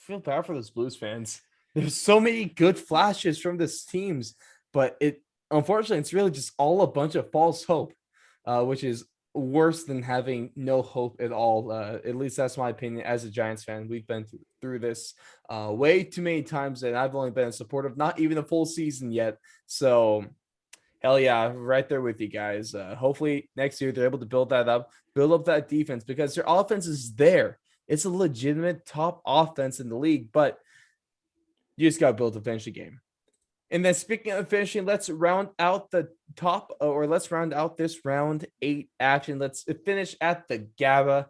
Feel bad for those Blues fans. There's so many good flashes from this teams, but it unfortunately it's really just all a bunch of false hope, which is worse than having no hope at all. At least that's my opinion as a Giants fan. We've been through this way too many times, and I've only been supportive not even a full season yet. So hell yeah, right there with you guys. Hopefully next year they're able to build up that defense because their offense is there. It's a legitimate top offense in the league, but you just got to build to finish the game. And then speaking of finishing, let's round out the top, or let's round out this round 8 action. Let's finish at the GABA,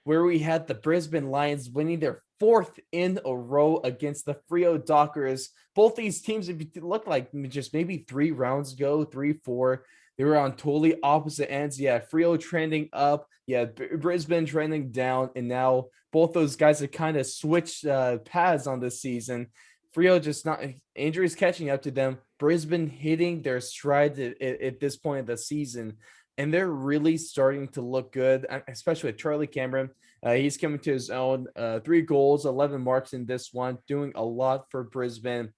where we had the Brisbane Lions winning their 4th in a row against the Frio Dockers. Both these teams, if you look like just maybe 3 rounds ago, 3, 4, they were on totally opposite ends. Yeah, Frio trending up, yeah, Brisbane trending down, and now both those guys have kind of switched paths on this season. Frio just not injuries catching up to them. Brisbane hitting their stride at this point of the season, and they're really starting to look good, especially with Charlie Cameron. He's coming to his own. 3 goals, 11 marks in this one, doing a lot for Brisbane.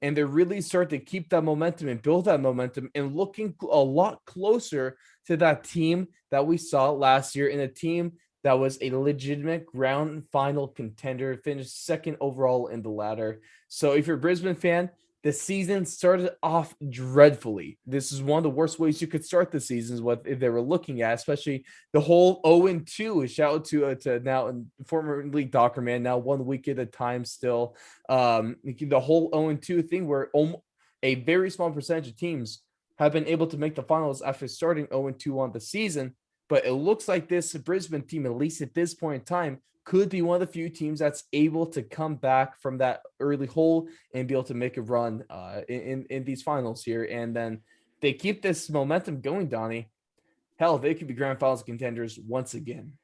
And they're really starting to keep that momentum and build that momentum and looking a lot closer to that team that we saw last year, in a team that was a legitimate ground final contender, finished 2nd overall in the ladder. So if you're a Brisbane fan, the season started off dreadfully. This is one of the worst ways you could start the season, is what if they were looking at, especially the whole 0-2. Shout out to now and formerly Docker man, now 1 week at a time still. The whole 0-2 thing where a very small percentage of teams have been able to make the finals after starting 0-2 on the season. But it looks like this Brisbane team, at least at this point in time, could be one of the few teams that's able to come back from that early hole and be able to make a run in these finals here. And then they keep this momentum going, Donnie. Hell, they could be grand finals contenders once again.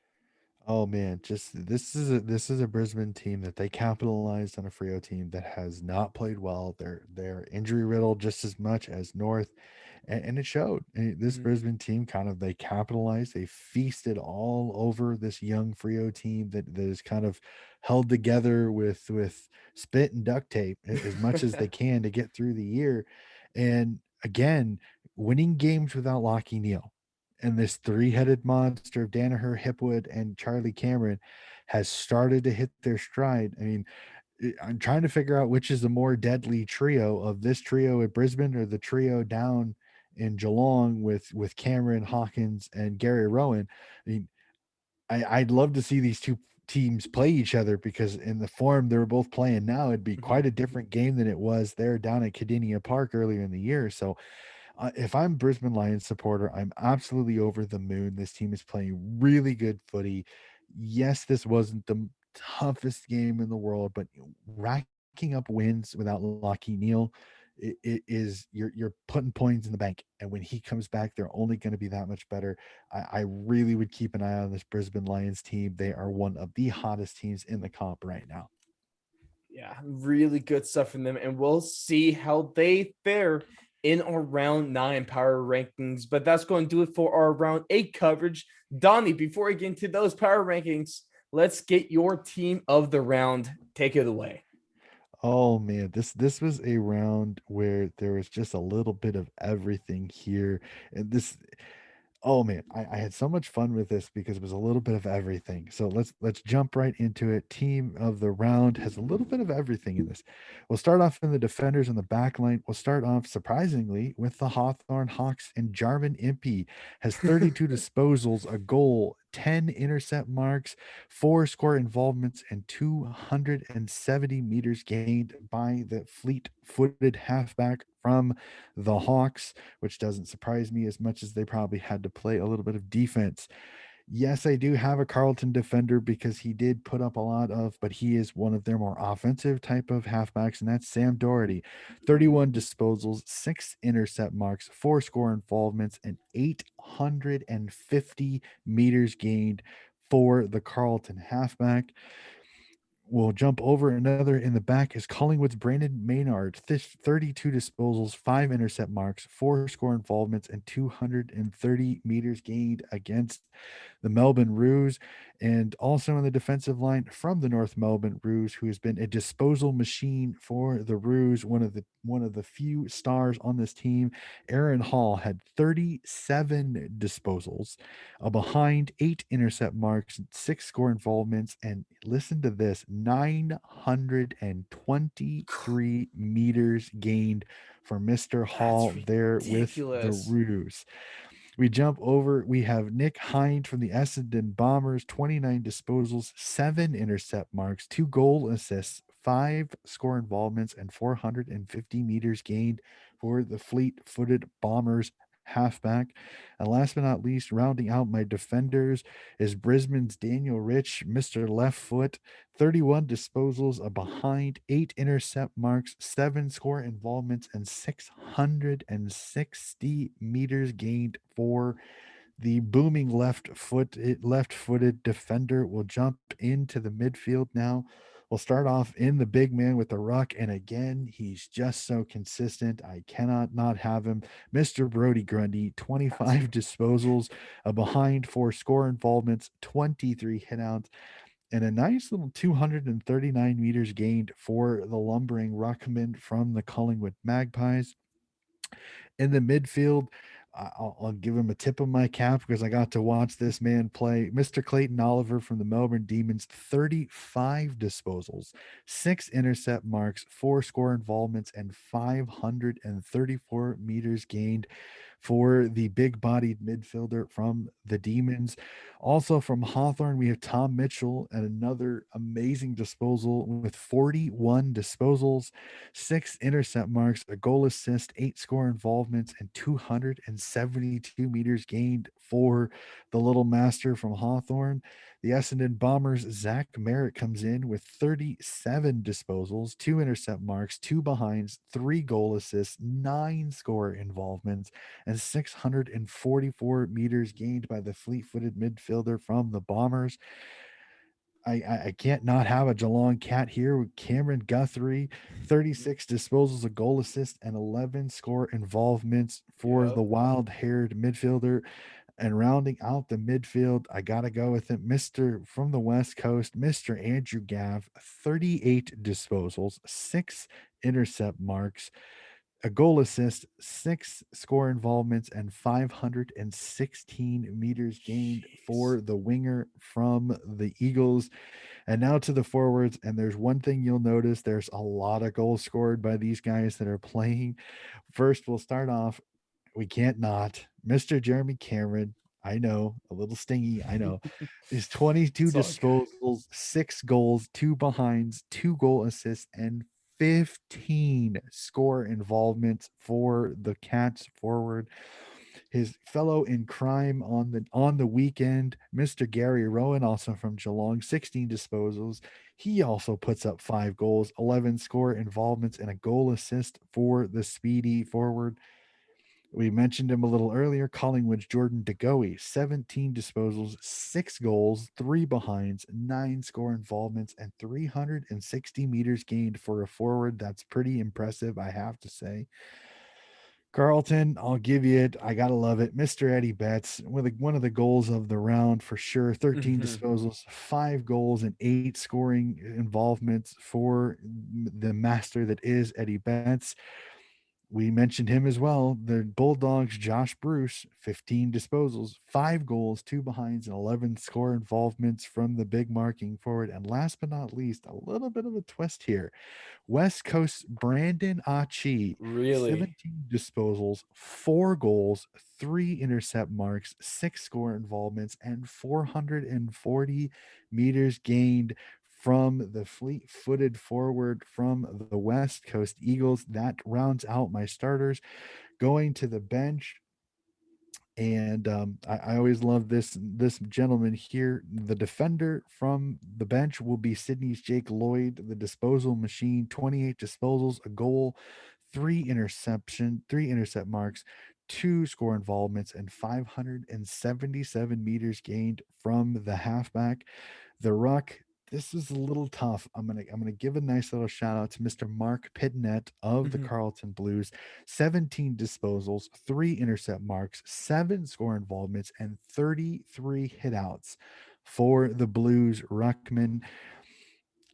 oh man, just this is a Brisbane team that they capitalized on a Frio team that has not played well. They're injury riddled just as much as North, and it showed. This Mhm. Brisbane team kind of they capitalized, they feasted all over this young Frio team that is kind of held together with spit and duct tape as much as they can to get through the year. And again, winning games without Lockie Neal and this three-headed monster of Danaher, Hipwood, and Charlie Cameron has started to hit their stride. I mean, I'm trying to figure out which is the more deadly trio of this trio at Brisbane or the trio down in Geelong with Cameron, Hawkins, and Gary Rowan. I mean, I'd love to see these two teams play each other because in the form they're both playing now, it'd be Mhm. quite a different game than it was there down at Cadinia Park earlier in the year. So if I'm Brisbane Lions supporter, I'm absolutely over the moon. This team is playing really good footy. Yes, this wasn't the toughest game in the world, but racking up wins without Lockie Neal, it is you're putting points in the bank. And when he comes back, they're only going to be that much better. I really would keep an eye on this Brisbane Lions team. They are one of the hottest teams in the comp right now. Yeah, really good stuff from them. And we'll see how they fare in our round 9 power rankings. But that's going to do it for our round 8 coverage. Donnie, before we get into those power rankings, let's get your team of the round. Take it away. Oh man, this was a round where there was just a little bit of everything here. And this oh man, I had so much fun with this because it was a little bit of everything. So let's jump right into it. Team of the round has a little bit of everything in this. We'll start off in the defenders on the back line. We'll start off surprisingly with the Hawthorn Hawks, and Jarvin Impey has 32 disposals, a goal, 10 intercept marks, 4 score involvements, and 270 meters gained by the fleet-footed halfback from the Hawks, which doesn't surprise me as much as they probably had to play a little bit of defense. Yes, I do have a Carlton defender because he did put up a lot of, but he is one of their more offensive type of halfbacks, and that's Sam Doherty. 31 disposals, 6 intercept marks, 4 score involvements, and 850 meters gained for the Carlton halfback. We'll jump over another in the back is Collingwood's Brandon Maynard, 32 disposals, 5 intercept marks, 4 score involvements, and 230 meters gained against the Melbourne Roos. And also in the defensive line from the North Melbourne Roos, who has been a disposal machine for the Roos, one of the few stars on this team. Aaron Hall had 37 disposals, behind 8 intercept marks, 6 score involvements, and listen to this, 923 meters gained for Mr. That's Hall there with the ridiculous. Roos. We jump over. We have Nick Hind from the Essendon Bombers, 29 disposals, 7 intercept marks, 2 goal assists, 5 score involvements, and 450 meters gained for the fleet footed Bombers halfback. And last but not least, rounding out my defenders is Brisbane's Daniel Rich, Mr. Left Foot, 31 disposals, a behind, 8 intercept marks, 7 score involvements, and 660 meters gained for the booming left-footed defender. Will jump into the midfield now. We'll start off in the big man with the ruck, and again, he's just so consistent. I cannot not have him. Mr. Brody Grundy, That's 25 disposals, a behind, 4 score involvements, 23 hitouts, and a nice little 239 meters gained for the lumbering ruckman from the Collingwood Magpies. In the midfield, I'll give him a tip of my cap because I got to watch this man play. Mr. Clayton Oliver from the Melbourne Demons, 35 disposals, 6 intercept marks, 4 score involvements, and 534 meters gained for the big bodied midfielder from the Demons. Also from Hawthorn, we have Tom Mitchell and another amazing disposal with 41 disposals, 6 intercept marks, a goal assist, 8 score involvements, and 272 meters gained for the little master from Hawthorn. The Essendon Bombers, Zach Merritt comes in with 37 disposals, 2 intercept marks, 2 behinds, 3 goal assists, 9 score involvements, and 644 meters gained by the fleet footed midfielder from the Bombers. I can't not have a Geelong cat here with Cameron Guthrie, 36 disposals, a goal assist, and 11 score involvements for the yep. wild haired midfielder. And rounding out the midfield, I got to go with it, Mr. from the West Coast, Mr. Andrew Gav, 38 disposals, 6 intercept marks, a goal assist, 6 score involvements, and 516 meters gained Jeez. for the winger from the Eagles. And now to the forwards. And there's one thing you'll notice, there's a lot of goals scored by these guys that are playing. First, we'll start off. We can't not. Mr. Jeremy Cameron. I know, a little stingy. I know. Is 22 It's all good. disposals, 6 goals, 2 behinds, 2 goal assists, and 15 score involvements for the Cats forward. His fellow in crime on the weekend, Mr. Gary Rowan, also from Geelong, 16 disposals. He also puts up 5 goals, 11 score involvements, and a goal assist for the speedy forward. We mentioned him a little earlier. Collingwood's Jordan DeGoey, 17 disposals, 6 goals, 3 behinds, 9 score involvements, and 360 meters gained for a forward. That's pretty impressive, I have to say. Carlton, I'll give you it. I gotta love it. Mr. Eddie Betts, one of the goals of the round for sure. 13 Hmm. disposals, 5 goals, and 8 scoring involvements for the master that is Eddie Betts. We mentioned him as well. The Bulldogs, Josh Bruce, 15 disposals, 5 goals, 2 behinds, and 11 score involvements from the big marking forward. And last but not least, a little bit of a twist here. West Coast Brandon Achi, Really? 17 disposals, 4 goals, 3 intercept marks, 6 score involvements, and 440 meters gained from the fleet footed forward from the West Coast Eagles. That rounds out my starters. Going to the bench, and I always love this gentleman here. The defender from the bench will be Sydney's Jake Lloyd, the disposal machine, 28 disposals, a goal, 3 intercept marks, 2 score involvements, and 577 meters gained from the halfback. The ruck, this was a little tough. I'm gonna give a nice little shout out to Mr. Mark Pitnett of the Mhm. Carlton Blues. 17 disposals, 3 intercept marks, 7 score involvements, and 33 hitouts for the Blues. Ruckman,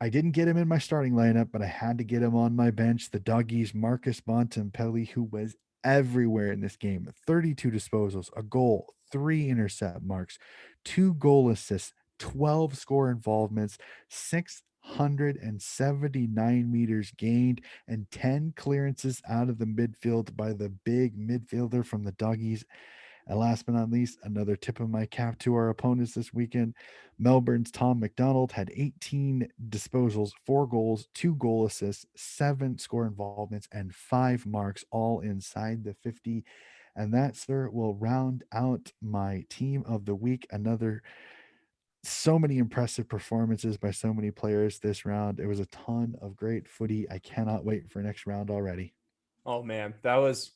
I didn't get him in my starting lineup, but I had to get him on my bench. The Doggies, Marcus Bontempelli, who was everywhere in this game. 32 disposals, a goal, 3 intercept marks, 2 goal assists, 12 score involvements, 679 meters gained, and 10 clearances out of the midfield by the big midfielder from the Doggies. And last but not least, another tip of my cap to our opponents this weekend. Melbourne's Tom McDonald had 18 disposals, 4 goals, 2 goal assists, 7 score involvements, and 5 marks, all inside the 50. And that, sir, will round out my team of the week. Another so many impressive performances by so many players this round. It was a ton of great footy. I cannot wait for next round already. Oh man, that was.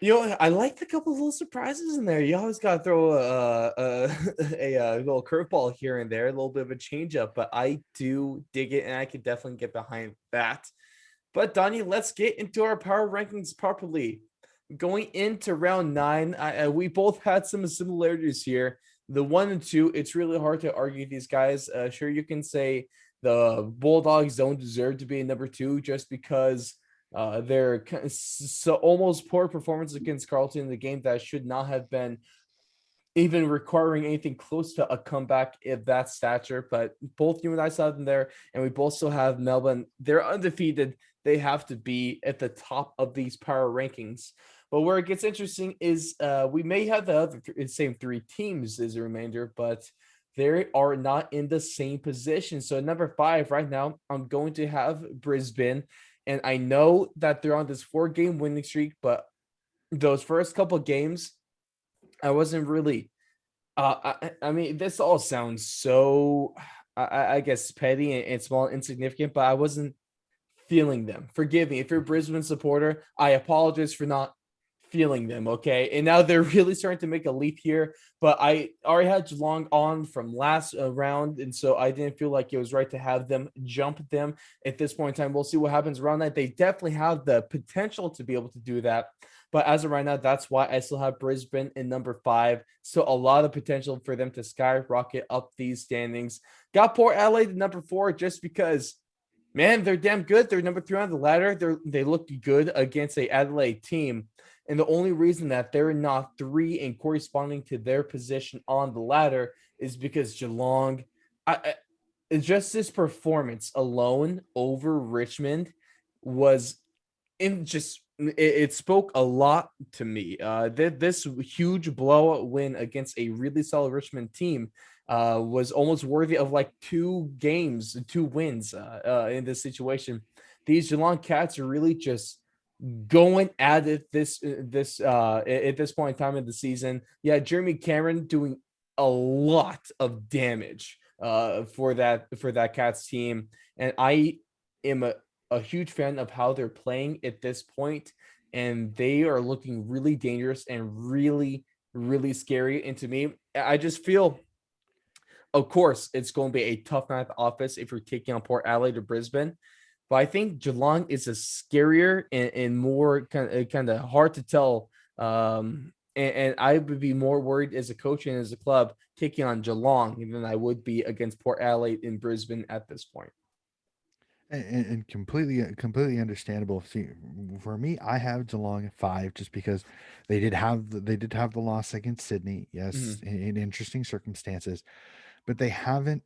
I liked a couple of little surprises in there. You always got to throw a little curveball here and there, a little bit of a change up, but I do dig it, and I can definitely get behind that. But Donnie, let's get into our power rankings properly. Going into round nine, we both had some similarities here. The 1 and 2, it's really hard to argue these guys. Sure, you can say the Bulldogs don't deserve to be in number 2 just because their so almost poor performance against Carlton in the game that should not have been even requiring anything close to a comeback of that stature. But both you and I saw them there, and we both still have Melbourne. They're undefeated. They have to be at the top of these power rankings. But where it gets interesting is we may have the same 3 teams as a remainder, but they are not in the same position. So at number 5 right now, I'm going to have Brisbane. And I know that they're on this 4-game winning streak, but those first couple games, I wasn't really I mean, this all sounds so, I guess, petty and small and insignificant, but I wasn't feeling them. Forgive me. If you're a Brisbane supporter, I apologize for not feeling them, okay? And now they're really starting to make a leap here, but I already had Geelong on from last round, and so I didn't feel like it was right to have them jump them at this point in time. We'll see what happens around that. They definitely have the potential to be able to do that, but as of right now, that's why I still have Brisbane in number 5. So a lot of potential for them to skyrocket up these standings. Got Port Adelaide at number 4 just because, man, they're damn good. They're number 3 on the ladder. They look good against a Adelaide team. And the only reason that they're not 3 and corresponding to their position on the ladder is because Geelong, it's just this performance alone over Richmond was in just it spoke a lot to me. This huge blowout win against a really solid Richmond team was almost worthy of like 2 games, 2 wins in this situation. These Geelong Cats are really just going at it at this point in time in the season. Yeah, Jeremy Cameron doing a lot of damage for that Cats team, and I am a huge fan of how they're playing at this point, and they are looking really dangerous and really, really scary. And to me, I just feel, of course, it's going to be a tough night at the office if you're taking on Port Adelaide or Brisbane. But I think Geelong is a scarier and more kind of hard to tell. And I would be more worried as a coach and as a club taking on Geelong than I would be against Port Adelaide in Brisbane at this point. And completely understandable. See, for me, I have Geelong at 5 just because they did have the loss against Sydney, yes, Mhm. in interesting circumstances, but they haven't.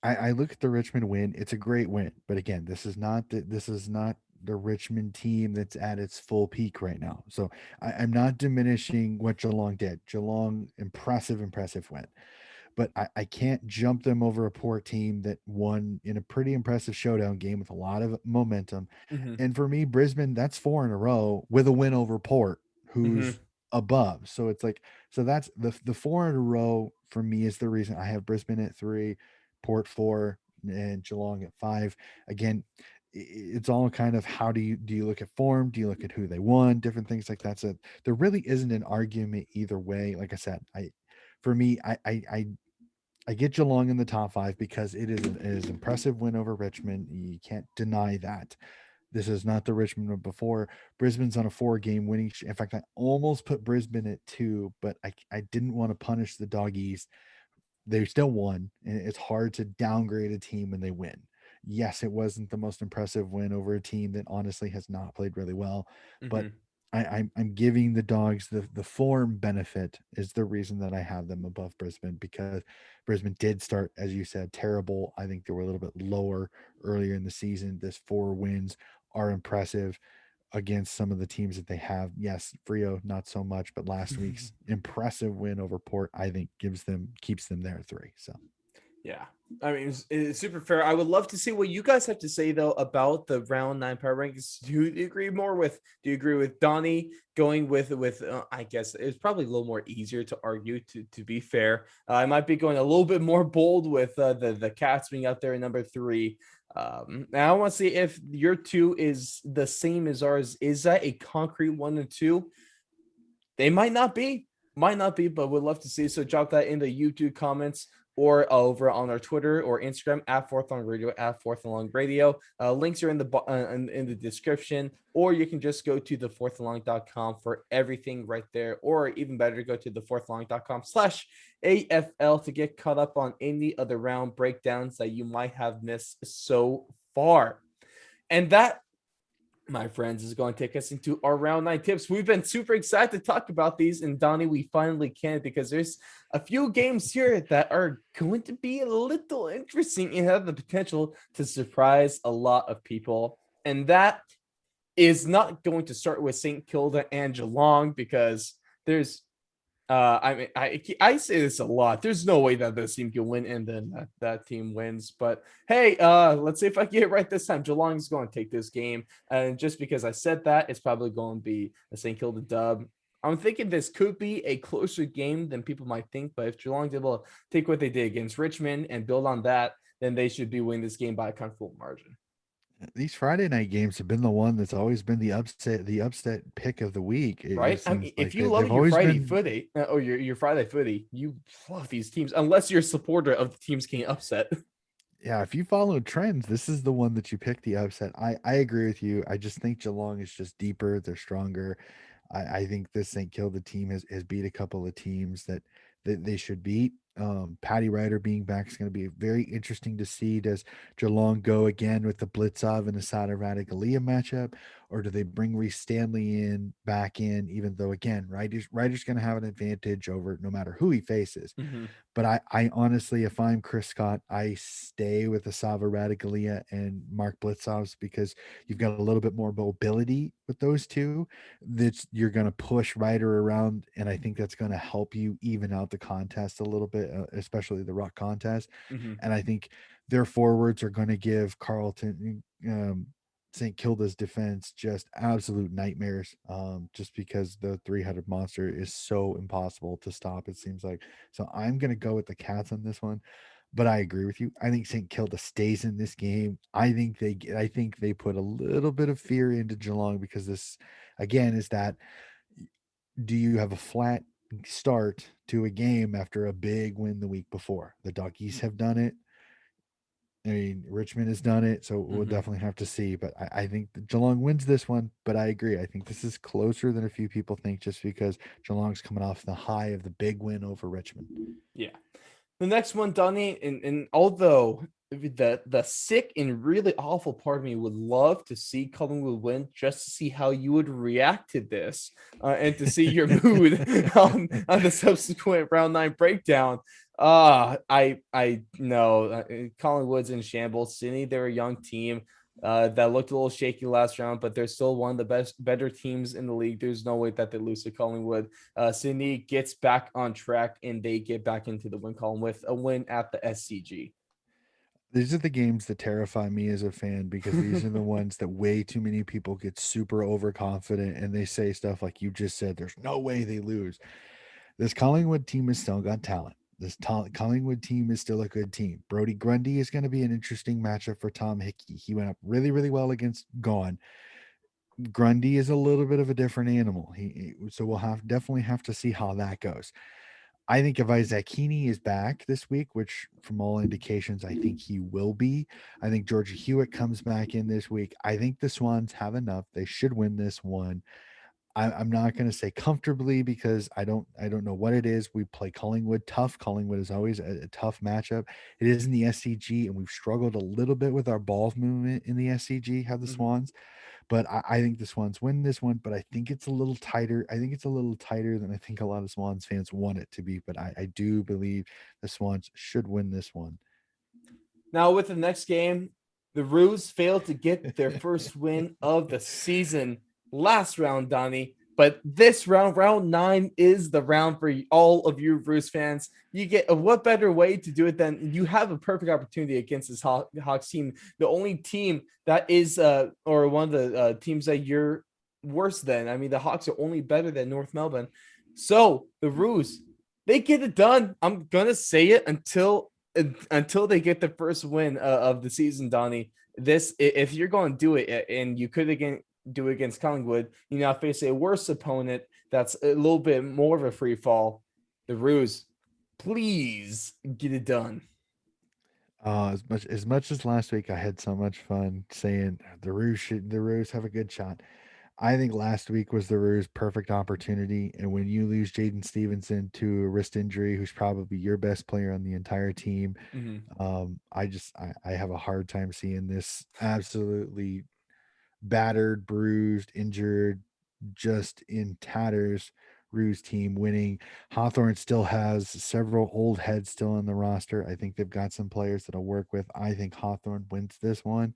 I look at the Richmond win. It's a great win, but again, this is not the Richmond team that's at its full peak right now. So I'm not diminishing what Geelong did. Geelong, impressive win, but I can't jump them over a poor team that won in a pretty impressive showdown game with a lot of momentum. Mhm. And for me, Brisbane, that's 4 in a row with a win over Port, who's Mhm. above. So it's like, so that's the 4 in a row for me is the reason I have Brisbane at 3, Port 4, and Geelong at 5. Again, it's all kind of how do you look at form? Do you look at who they won? Different things like that. So there really isn't an argument either way. Like I said, I for me, I I get Geelong in the top 5 because it is impressive win over Richmond. You can't deny that. This is not the Richmond of before. Brisbane's on a 4-game winning streak. In fact, I almost put Brisbane at 2, but I didn't want to punish the Doggies. They still won, and it's hard to downgrade a team when they win. Yes, it wasn't the most impressive win over a team that honestly has not played really well, but Hmm. I'm giving the Dogs the form benefit is the reason that I have them above Brisbane, because Brisbane did start, as you said, terrible. I think they were a little bit lower earlier in the season. This 4 wins are impressive against some of the teams that they have. Yes, Frio not so much, but last week's impressive win over Port, I think, keeps them there at 3. So Yeah. I mean, it's super fair. I would love to see what you guys have to say though about the round 9 power rankings. Do you agree more with? Do you agree with Donnie going with? I guess it's probably a little more easier to argue. To be fair, I might be going a little bit more bold with the Cats being out there at number 3. And I want to see if your 2 is the same as ours. Is that a concrete 1 and 2? They might not be, but would love to see. So drop that in the YouTube comments or over on our Twitter or Instagram at Fourth Long Radio at Fourth Long Radio. Links are in in the description, or you can just go to thefourthlong.com for everything right there, or even better, go to thefourthlong.com/AFL to get caught up on any other round breakdowns that you might have missed so far. And that, my friends, is going to take us into our round 9 tips. We've been super excited to talk about these, and Donnie, we finally can, because there's a few games here that are going to be a little interesting and have the potential to surprise a lot of people. And that is not going to start with St. Kilda and Geelong, because there's I mean, I say this a lot. There's no way that this team can win, and then that team wins. But hey, let's see if I get it right this time. Geelong's going to take this game, and just because I said that, it's probably going to be a St. Kilda dub. I'm thinking this could be a closer game than people might think, but if Geelong's able to take what they did against Richmond and build on that, then they should be winning this game by a comfortable margin. these Friday night games have been the one that's always been the upset pick of the week. It Right? I seems mean, if like you they've love your always Friday been. footy or your Friday footy, you love these teams, unless you're a supporter of the teams getting upset. Yeah, if you follow trends, this is the one that you pick the upset. I agree with you. I just think Geelong is just deeper. They're stronger. I think this St. Kilda team has beat a couple of teams that they should beat. Paddy Ryder being back is going to be very interesting to see. Does Geelong go again with the Blitzov and the Sada Radagalia matchup, or do they bring Reece Stanley back in? Even though again, Ryder's going to have an advantage over no matter who he faces. Mm-hmm. But I honestly, if I'm Chris Scott, I stay with the Sava Radagalia and Mark Blitzovs, because you've got a little bit more mobility with those two. That you're going to push Ryder around, and I think that's going to help you even out the contest a little bit, especially the ruck contest. Mm-hmm. And I think their forwards are going to give Carlton, St. Kilda's defense just absolute nightmares, just because the 300 monster is so impossible to stop, it seems like. So I'm going to go with the Cats on this one, but I agree with you. I think St. Kilda stays in this game. I think they put a little bit of fear into Geelong, because this again is that, do you have a flat start to a game after a big win the week before? The Duckies have done it. I mean, Richmond has done it, so we'll Mm-hmm. definitely have to see. But I think Geelong wins this one. But I agree. I think this is closer than a few people think, just because Geelong's coming off the high of the big win over Richmond. Yeah. The next one, Donnie, and although the sick and really awful part of me would love to see Collingwood win, just to see how you would react to this, and to see your mood on the subsequent round 9 breakdown. I know Collingwood's in shambles. Sydney, they're a young team. That looked a little shaky last round, but they're still one of the better teams in the league. There's no way that they lose to Collingwood. Sydney gets back on track, and they get back into the win column with a win at the SCG. These are the games that terrify me as a fan, because these are the ones that way too many people get super overconfident and they say stuff like you just said, there's no way they lose. This Collingwood team has still got talent. Collingwood team is still a good team. Brody Grundy is going to be an interesting matchup for Tom Hickey. He went up really, really well against Gone. Grundy is a little bit of a different animal. So we'll definitely have to see how that goes. I think if Isaac Heaney is back this week, which from all indications, I think he will be. I think Georgia Hewitt comes back in this week. I think the Swans have enough. They should win this one. I'm not going to say comfortably because I don't know what it is. We play Collingwood tough. Collingwood is always a tough matchup. It is in the SCG, and we've struggled a little bit with our ball movement in the SCG. Have the Mhm. Swans, but I think the Swans win this one. But I think it's a little tighter. I think it's a little tighter than I think a lot of Swans fans want it to be. But I do believe the Swans should win this one. Now, with the next game, the Roos failed to get their first win of the season last round, Donnie. But this round, round 9, is the round for all of you Roos fans. You get what better way to do it than you have a perfect opportunity against this Hawks team, the only team that is, or one of the teams that you're worse than. I mean, the Hawks are only better than North Melbourne. So the Roos, they get it done. I'm gonna say it until they get the first win of the season, Donnie. This, if you're going to do it, and you could again do it against Collingwood, you now face a worse opponent that's a little bit more of a free fall. The Roos, please get it done. As much as last week, I had so much fun saying the Roos have a good shot. I think last week was the Roos' perfect opportunity, and when you lose Jaden Stevenson to a wrist injury, who's probably your best player on the entire team, Mhm. I have a hard time seeing this absolutely battered, bruised, injured, just in tatters. Ruse team winning. Hawthorne still has several old heads still on the roster. I think they've got some players that'll work with. I think Hawthorne wins this one.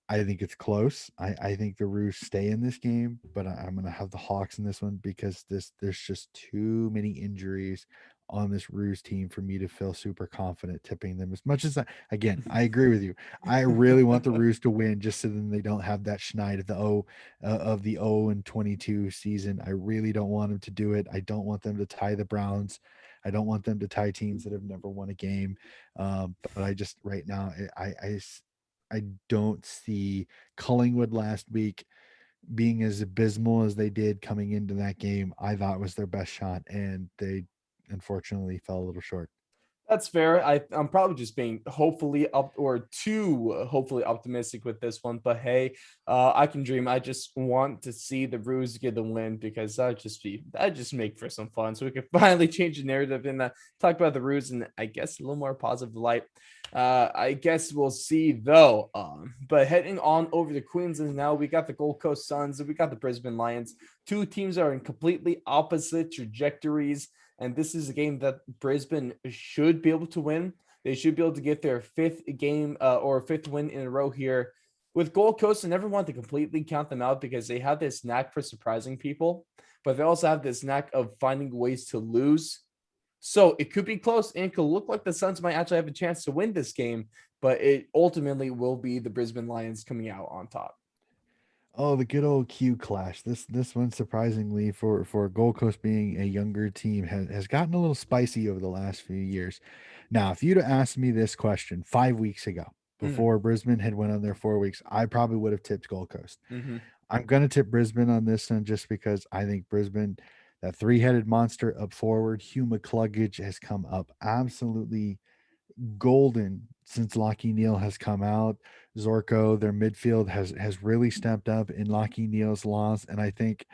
I think it's close. I think the Roos stay in this game, but I'm going to have the Hawks in this one because there's just too many injuries on this Roos team for me to feel super confident tipping them. As much as I agree with you. I really want the Roos to win just so then they don't have that schneid of the 0 and 22 season. I really don't want them to do it. I don't want them to tie the Browns. I don't want them to tie teams that have never won a game. But I just right now I don't see Collingwood last week being as abysmal as they did coming into that game. I thought was their best shot, and they unfortunately fell a little short. That's fair. I'm probably just being hopefully up or too hopefully optimistic with this one. But hey, I can dream. I just want to see the Roos get the win because that just make for some fun. So we can finally change the narrative and talk about the Roos and I guess a little more positive light. I guess we'll see though. But heading on over to Queensland now, we got the Gold Coast Suns and we got the Brisbane Lions. Two teams are in completely opposite trajectories. And this is a game that Brisbane should be able to win. They should be able to get their fifth game or fifth win in a row here. With Gold Coast, I never want to completely count them out because they have this knack for surprising people, but they also have this knack of finding ways to lose. So it could be close and it could look like the Suns might actually have a chance to win this game, but it ultimately will be the Brisbane Lions coming out on top. Oh, the good old Q clash. This one surprisingly for Gold Coast being a younger team has gotten a little spicy over the last few years. Now, if you'd have asked me this question 5 weeks ago, Mm, before Brisbane had went on their 4 weeks, I probably would have tipped Gold Coast. hmm I'm gonna tip Brisbane on this one just because I think Brisbane, that three-headed monster up forward, Hugh McCluggage has come up absolutely golden since Lockie Neal has come out. Zorko, their midfield has really stepped up in Lockie Neal's loss, and I think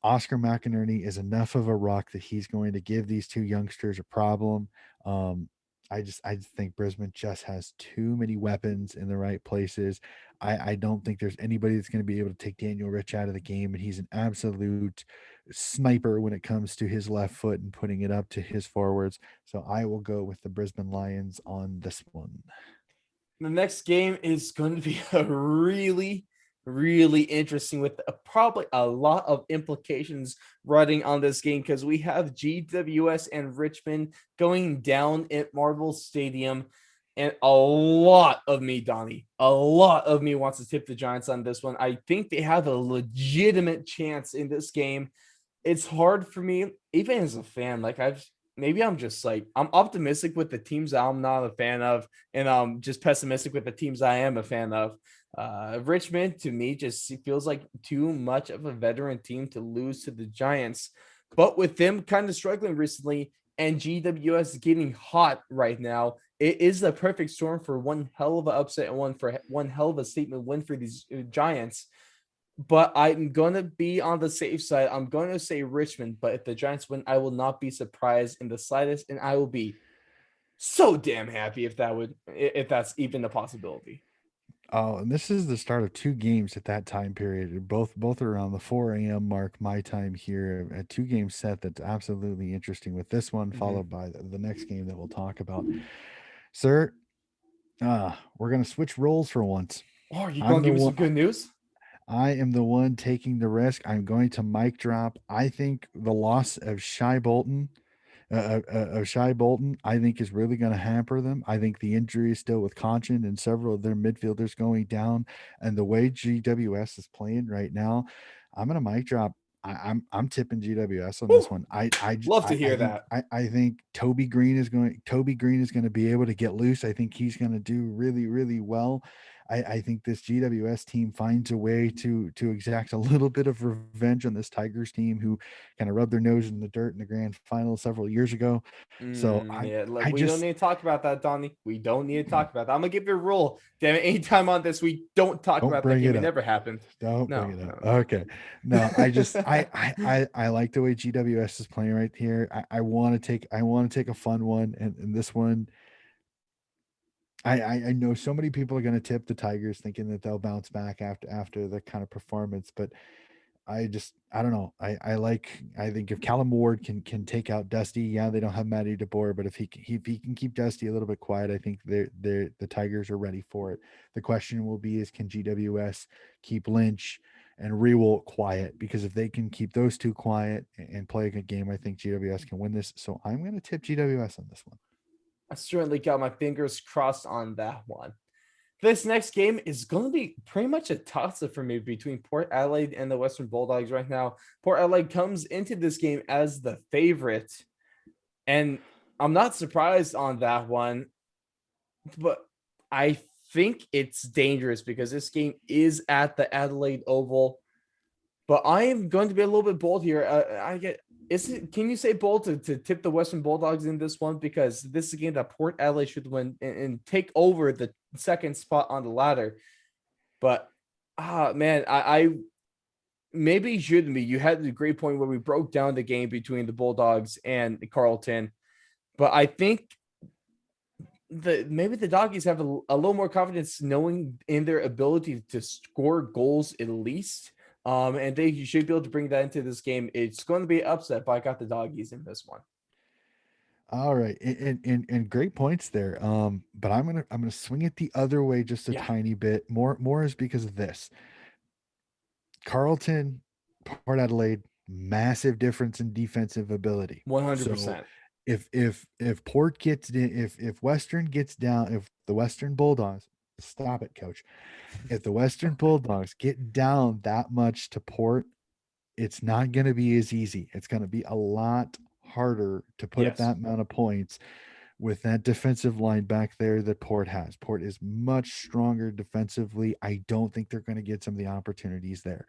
Oscar McInerney is enough of a rock that he's going to give these two youngsters a problem. Um, I just think Brisbane just has too many weapons in the right places. I don't think there's anybody that's going to be able to take Daniel Rich out of the game, and he's an absolute sniper when it comes to his left foot and putting it up to his forwards. So I will go with the Brisbane Lions on this one. The next game is going to be a really interesting with probably a lot of implications riding on this game because we have GWS and Richmond going down at Marvel Stadium. And a lot of me, Donnie, a lot of me wants to tip the Giants on this one. I think they have a legitimate chance in this game. It's hard for me, even as a fan. Like maybe I'm just like I'm optimistic with the teams I'm not a fan of, and I'm just pessimistic with the teams I am a fan of. Richmond to me just feels like too much of a veteran team to lose to the Giants. But with them kind of struggling recently, and GWS is getting hot right now. It is the perfect storm for one hell of an upset and one hell of a statement win for these Giants. But I'm gonna be on the safe side. I'm going to say Richmond. But if the Giants win, I will not be surprised in the slightest, and I will be so damn happy if that's even a possibility. Oh, and this is the start of two games at that time period. Both are around the 4 a.m. mark, my time here. A two-game set that's absolutely interesting. With this one Mhm. followed by the next game that we'll talk about, sir. We're gonna switch roles for once. Oh, are you I'm gonna the give me one. some good news? I am the one taking the risk. I'm going to mic drop. I think the loss of Shy Bolton, I think is really going to hamper them. I think the injury is still with Conchin and several of their midfielders going down, and the way GWS is playing right now, I'm going to mic drop. I'm tipping GWS on this Whew, one. love to hear that. I think Toby Green is going to be able to get loose. I think he's going to do really really well. I think this GWS team finds a way to exact a little bit of revenge on this Tigers team who kind of rubbed their nose in the dirt in the grand final several years ago. So Yeah, I we don't just need to talk about that, Donnie. We don't need to talk about that. I'm gonna give you a rule. Damn it, anytime on this, we don't talk don't about that bring game. it It up. never happened. Don't bring No, it up. no, Okay. No, I just no. I like the way GWS is playing right here. I want to take a fun one, and this one I know so many people are going to tip the Tigers thinking that they'll bounce back after the kind of performance, but I don't know. I think if Callum Ward can take out Dusty, yeah, they don't have Matty DeBoer, but if he can keep Dusty a little bit quiet, I think the Tigers are ready for it. The question will be is can GWS keep Lynch and Rewalt quiet? Because if they can keep those two quiet and play a good game, I think GWS can win this. So I'm going to tip GWS on this one. I certainly got my fingers crossed on that one. This next game is going to be pretty much a toss up for me between Port Adelaide and the Western Bulldogs right now. Port Adelaide comes into this game as the favorite, and I'm not surprised on that one, but I think it's dangerous because this game is at the Adelaide Oval. But I am going to be a little bit bold here. I get is it? Can you say bold to tip the Western Bulldogs in this one because this is a game that Port Adelaide should win and take over the second spot on the ladder. But man, I maybe you shouldn't be. You had a great point where we broke down the game between the Bulldogs and Carlton, but I think maybe the Doggies have a little more confidence knowing in their ability to score goals at least. And they should be able to bring that into this game. It's going to be upset, but I got the Doggies in this one. All right, and great points there. But I'm gonna swing it the other way just a Yeah, tiny bit. More is because of this. Carlton, Port Adelaide, massive difference in defensive ability. So 100%. if Port gets in, if Western gets down, if the Western Bulldogs stop it, coach. If the Western Bulldogs get down that much to Port, it's not going to be as easy. It's going to be a lot harder to put up Yes. that amount of points with that defensive line back there that Port has. Port is much stronger defensively. I don't think they're going to get some of the opportunities there.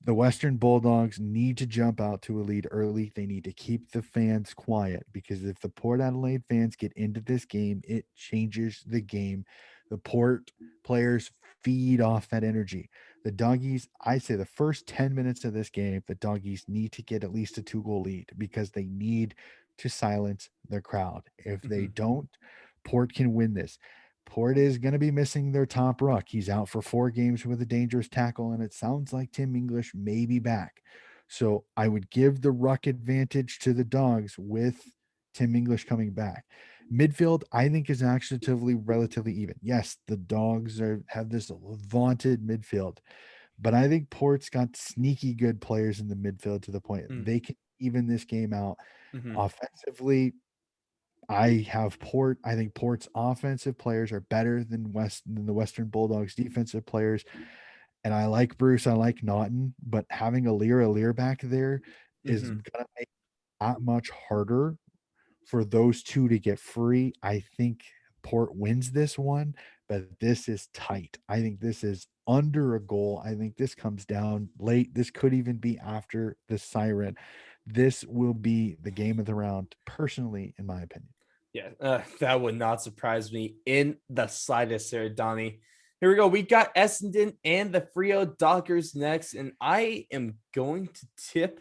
The Western Bulldogs need to jump out to a lead early. They need to keep the fans quiet because if the Port Adelaide fans get into this game, it changes the game. The Port players feed off that energy. The Doggies, I say the first 10 minutes of this game, the Doggies need to get at least a 2-goal lead because they need to silence the crowd. If they Mm-hmm. don't, Port can win this. Port is going to be missing their top ruck. He's out for 4 games with a dangerous tackle, and it sounds like Tim English may be back. So I would give the ruck advantage to the Dogs with Tim English coming back. Midfield, I think, is actually relatively even. Yes, the Dogs have this vaunted midfield, but I think Port's got sneaky good players in the midfield to the point they can even this game out. Mm-hmm. Offensively, I have Port. I think Port's offensive players are better than the Western Bulldogs defensive players. And I like Bruce. I like Naughton, but having a Lear back there is Mm-hmm. gonna make it that much harder for those two to get free. I think Port wins this one, but this is tight. I think this is under a goal. I think this comes down late. This could even be after the siren. This will be the game of the round, personally, in my opinion. Yeah, that would not surprise me in the slightest there, Donnie. Here we go. We got Essendon and the Frio Dockers next, and I am going to tip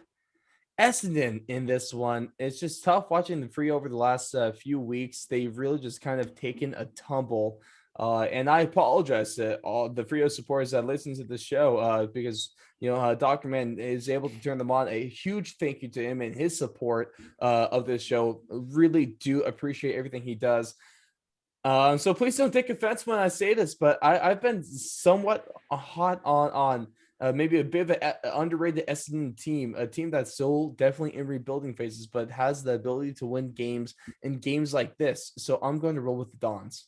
Essendon in this one. It's just tough watching the Free over the last few weeks. They've really just kind of taken a tumble. And I apologize to all the Frio supporters that listen to the show because, Dr. Man is able to turn them on. A huge thank you to him and his support of this show. Really do appreciate everything he does. So please don't take offense when I say this, but I've been somewhat hot on maybe a bit of an underrated Essendon team, a team that's still definitely in rebuilding phases, but has the ability to win games in games like this. So I'm going to roll with the Dons.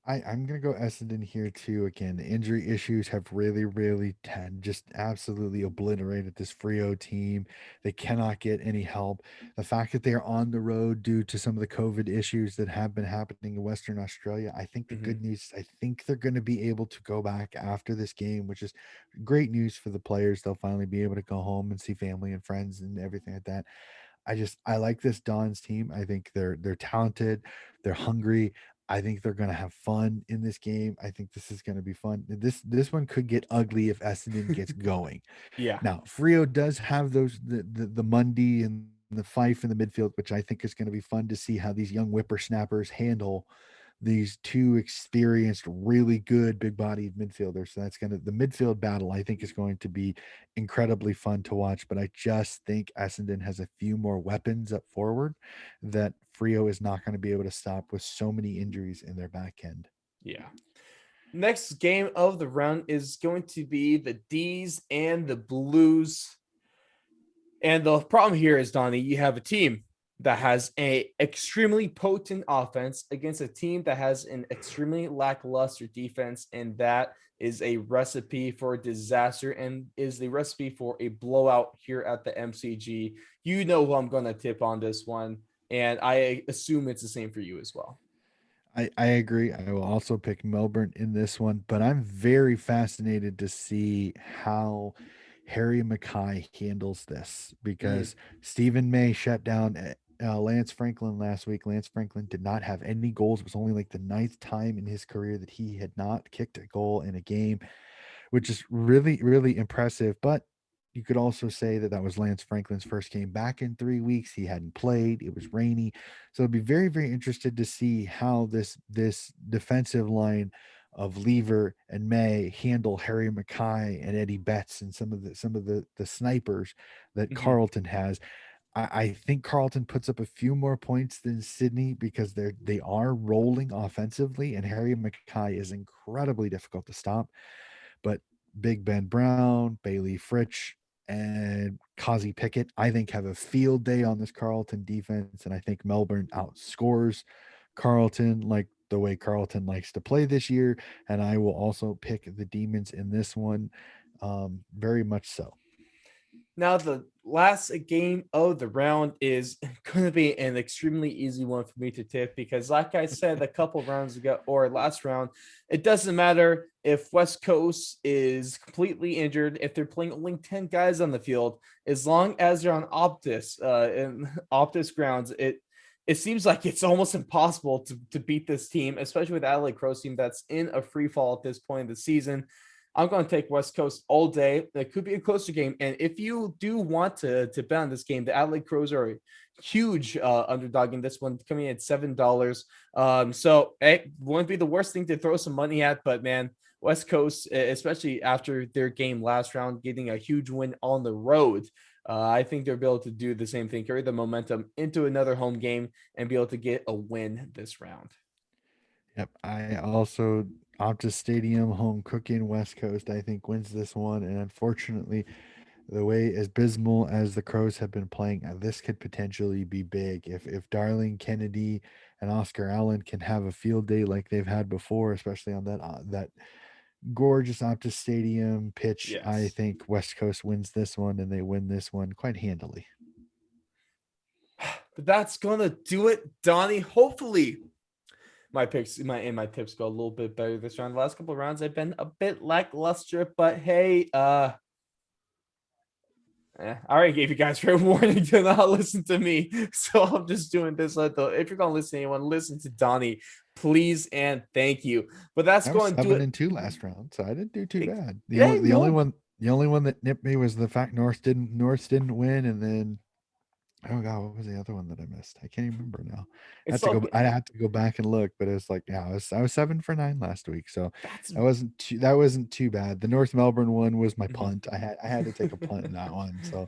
I'm gonna go Essendon here too. Again, the injury issues have really just absolutely obliterated this Frio team. They cannot get any help. The fact that they are on the road due to some of the COVID issues that have been happening in Western Australia, I think the Mhm. good news, I think they're going to be able to go back after this game, which is great news for the players. They'll finally be able to go home and see family and friends and everything like that. I like this Dons team. I think they're talented, they're hungry. I think they're going to have fun in this game. I think this is going to be fun. This one could get ugly if Essendon gets going. Yeah. Now, Frio does have those the Mundy and the Fife in the midfield, which I think is going to be fun to see how these young whippersnappers handle these two experienced, really good, big-bodied midfielders. So that's the midfield battle. I think is going to be incredibly fun to watch. But I just think Essendon has a few more weapons up forward that Frio is not going to be able to stop with so many injuries in their back end. Yeah. Next game of the round is going to be the D's and the Blues. And the problem here is, Donnie, you have a team that has a extremely potent offense against a team that has an extremely lackluster defense, and that is a recipe for disaster and is the recipe for a blowout here at the MCG. You know who I'm going to tip on this one, and I assume it's the same for you as well. I agree. I will also pick Melbourne in this one, but I'm very fascinated to see how Harry Mackay handles this Mm, because Stephen May shut down Lance Franklin last week. Lance Franklin did not have any goals. It was only like the ninth time in his career that he had not kicked a goal in a game, which is really impressive. But you could also say that that was Lance Franklin's first game back in 3 weeks. He hadn't played. It was rainy, so I'd be very interested to see how this defensive line of Lever and May handle Harry Mackay and Eddie Betts and some of the snipers that mhm. Carlton has. I think Carlton puts up a few more points than Sydney because they are rolling offensively, and Harry Mackay is incredibly difficult to stop. But Big Ben Brown, Bailey Fritsch, and Kazi Pickett, I think, have a field day on this Carlton defense. And I think Melbourne outscores Carlton like the way Carlton likes to play this year. And I will also pick the Demons in this one. Very much so. Now, the last game of the round is going to be an extremely easy one for me to tip because, like I said a couple rounds ago or last round, it doesn't matter if West Coast is completely injured, if they're playing only 10 guys on the field, as long as they're on Optus and Optus grounds, it seems like it's almost impossible to beat this team, especially with Adelaide Crows team that's in a free fall at this point in the season. I'm going to take West Coast all day. It could be a closer game. And if you do want to bet on this game, the Adelaide Crows are a huge underdog in this one, coming in at $7. So it wouldn't be the worst thing to throw some money at, but man, West Coast, especially after their game last round, getting a huge win on the road. I think they'll be able to do the same thing, carry the momentum into another home game and be able to get a win this round. Yep. I also Optus Stadium home cooking West Coast, I think, wins this one. And unfortunately, the way as abysmal as the Crows have been playing, this could potentially be big. If Darling Kennedy and Oscar Allen can have a field day like they've had before, especially on that gorgeous Optus Stadium pitch, I Yes. think West Coast wins this one and they win this one quite handily. But that's gonna do it, Donnie. Hopefully, my tips go a little bit better this round. The last couple of rounds I've been a bit lackluster, but hey, I already gave you guys fair warning to not listen to me. So I'm just doing this. If you're going to listen to anyone, listen to Donnie, please and thank you. But that's I was going to do 7-2 last round, so I didn't do too it. bad. Yeah, no. The only one that nipped me was the fact North didn't win, and then oh god, what was the other one that I missed? I can't even remember now. It's all I had to go back and look, but it's like, yeah, I was 7 for 9 last week, so that's that wasn't too bad. The North Melbourne one was my mhm. punt. I had to take a punt in that one, so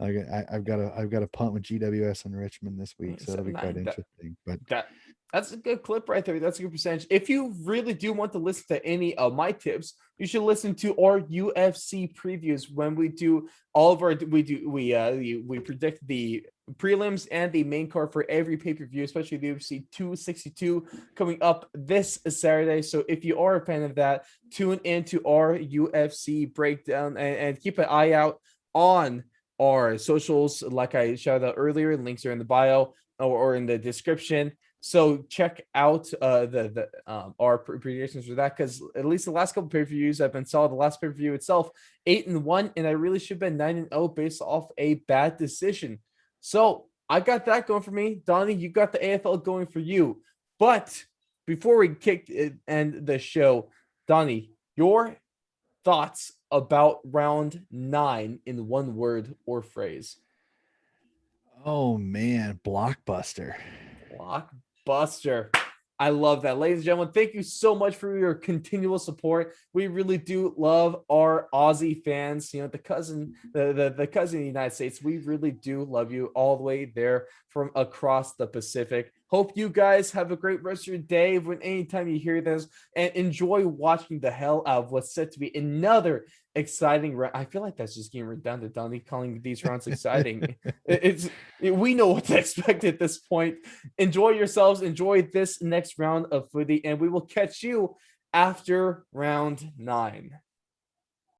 I've got a punt with GWS and Richmond this week, so it'll be quite 7-9. interesting. But That that's a good clip right there. That's a good percentage. If you really do want to listen to any of my tips, you should listen to our UFC previews when we do all of our we predict the prelims and the main card for every pay-per-view, especially the UFC 262 coming up this Saturday. So if you are a fan of that, tune into our UFC breakdown and keep an eye out on our socials. Like I shouted out earlier, links are in the bio or in the description. So check out our predictions for that, because at least the last couple pay-per-views have been solid. The last pay-per-view itself 8-1, and I really should have been 9-0 based off a bad decision. So I got that going for me. Donnie, you got the AFL going for you. But before we end the show, Donnie, your thoughts about round 9 in one word or phrase. oh man, blockbuster. Blockbuster. I love that. Ladies and gentlemen, thank you so much for your continual support. We really do love our Aussie fans. You know, the cousin of the United States. We really do love you all the way there from across the Pacific. Hope you guys have a great rest of your day when anytime you hear this, and enjoy watching the hell out of what's set to be another exciting round. I feel like that's just getting redundant, Donnie, calling these rounds exciting. We know what to expect at this point. Enjoy yourselves. Enjoy this next round of footy, and we will catch you after round 9.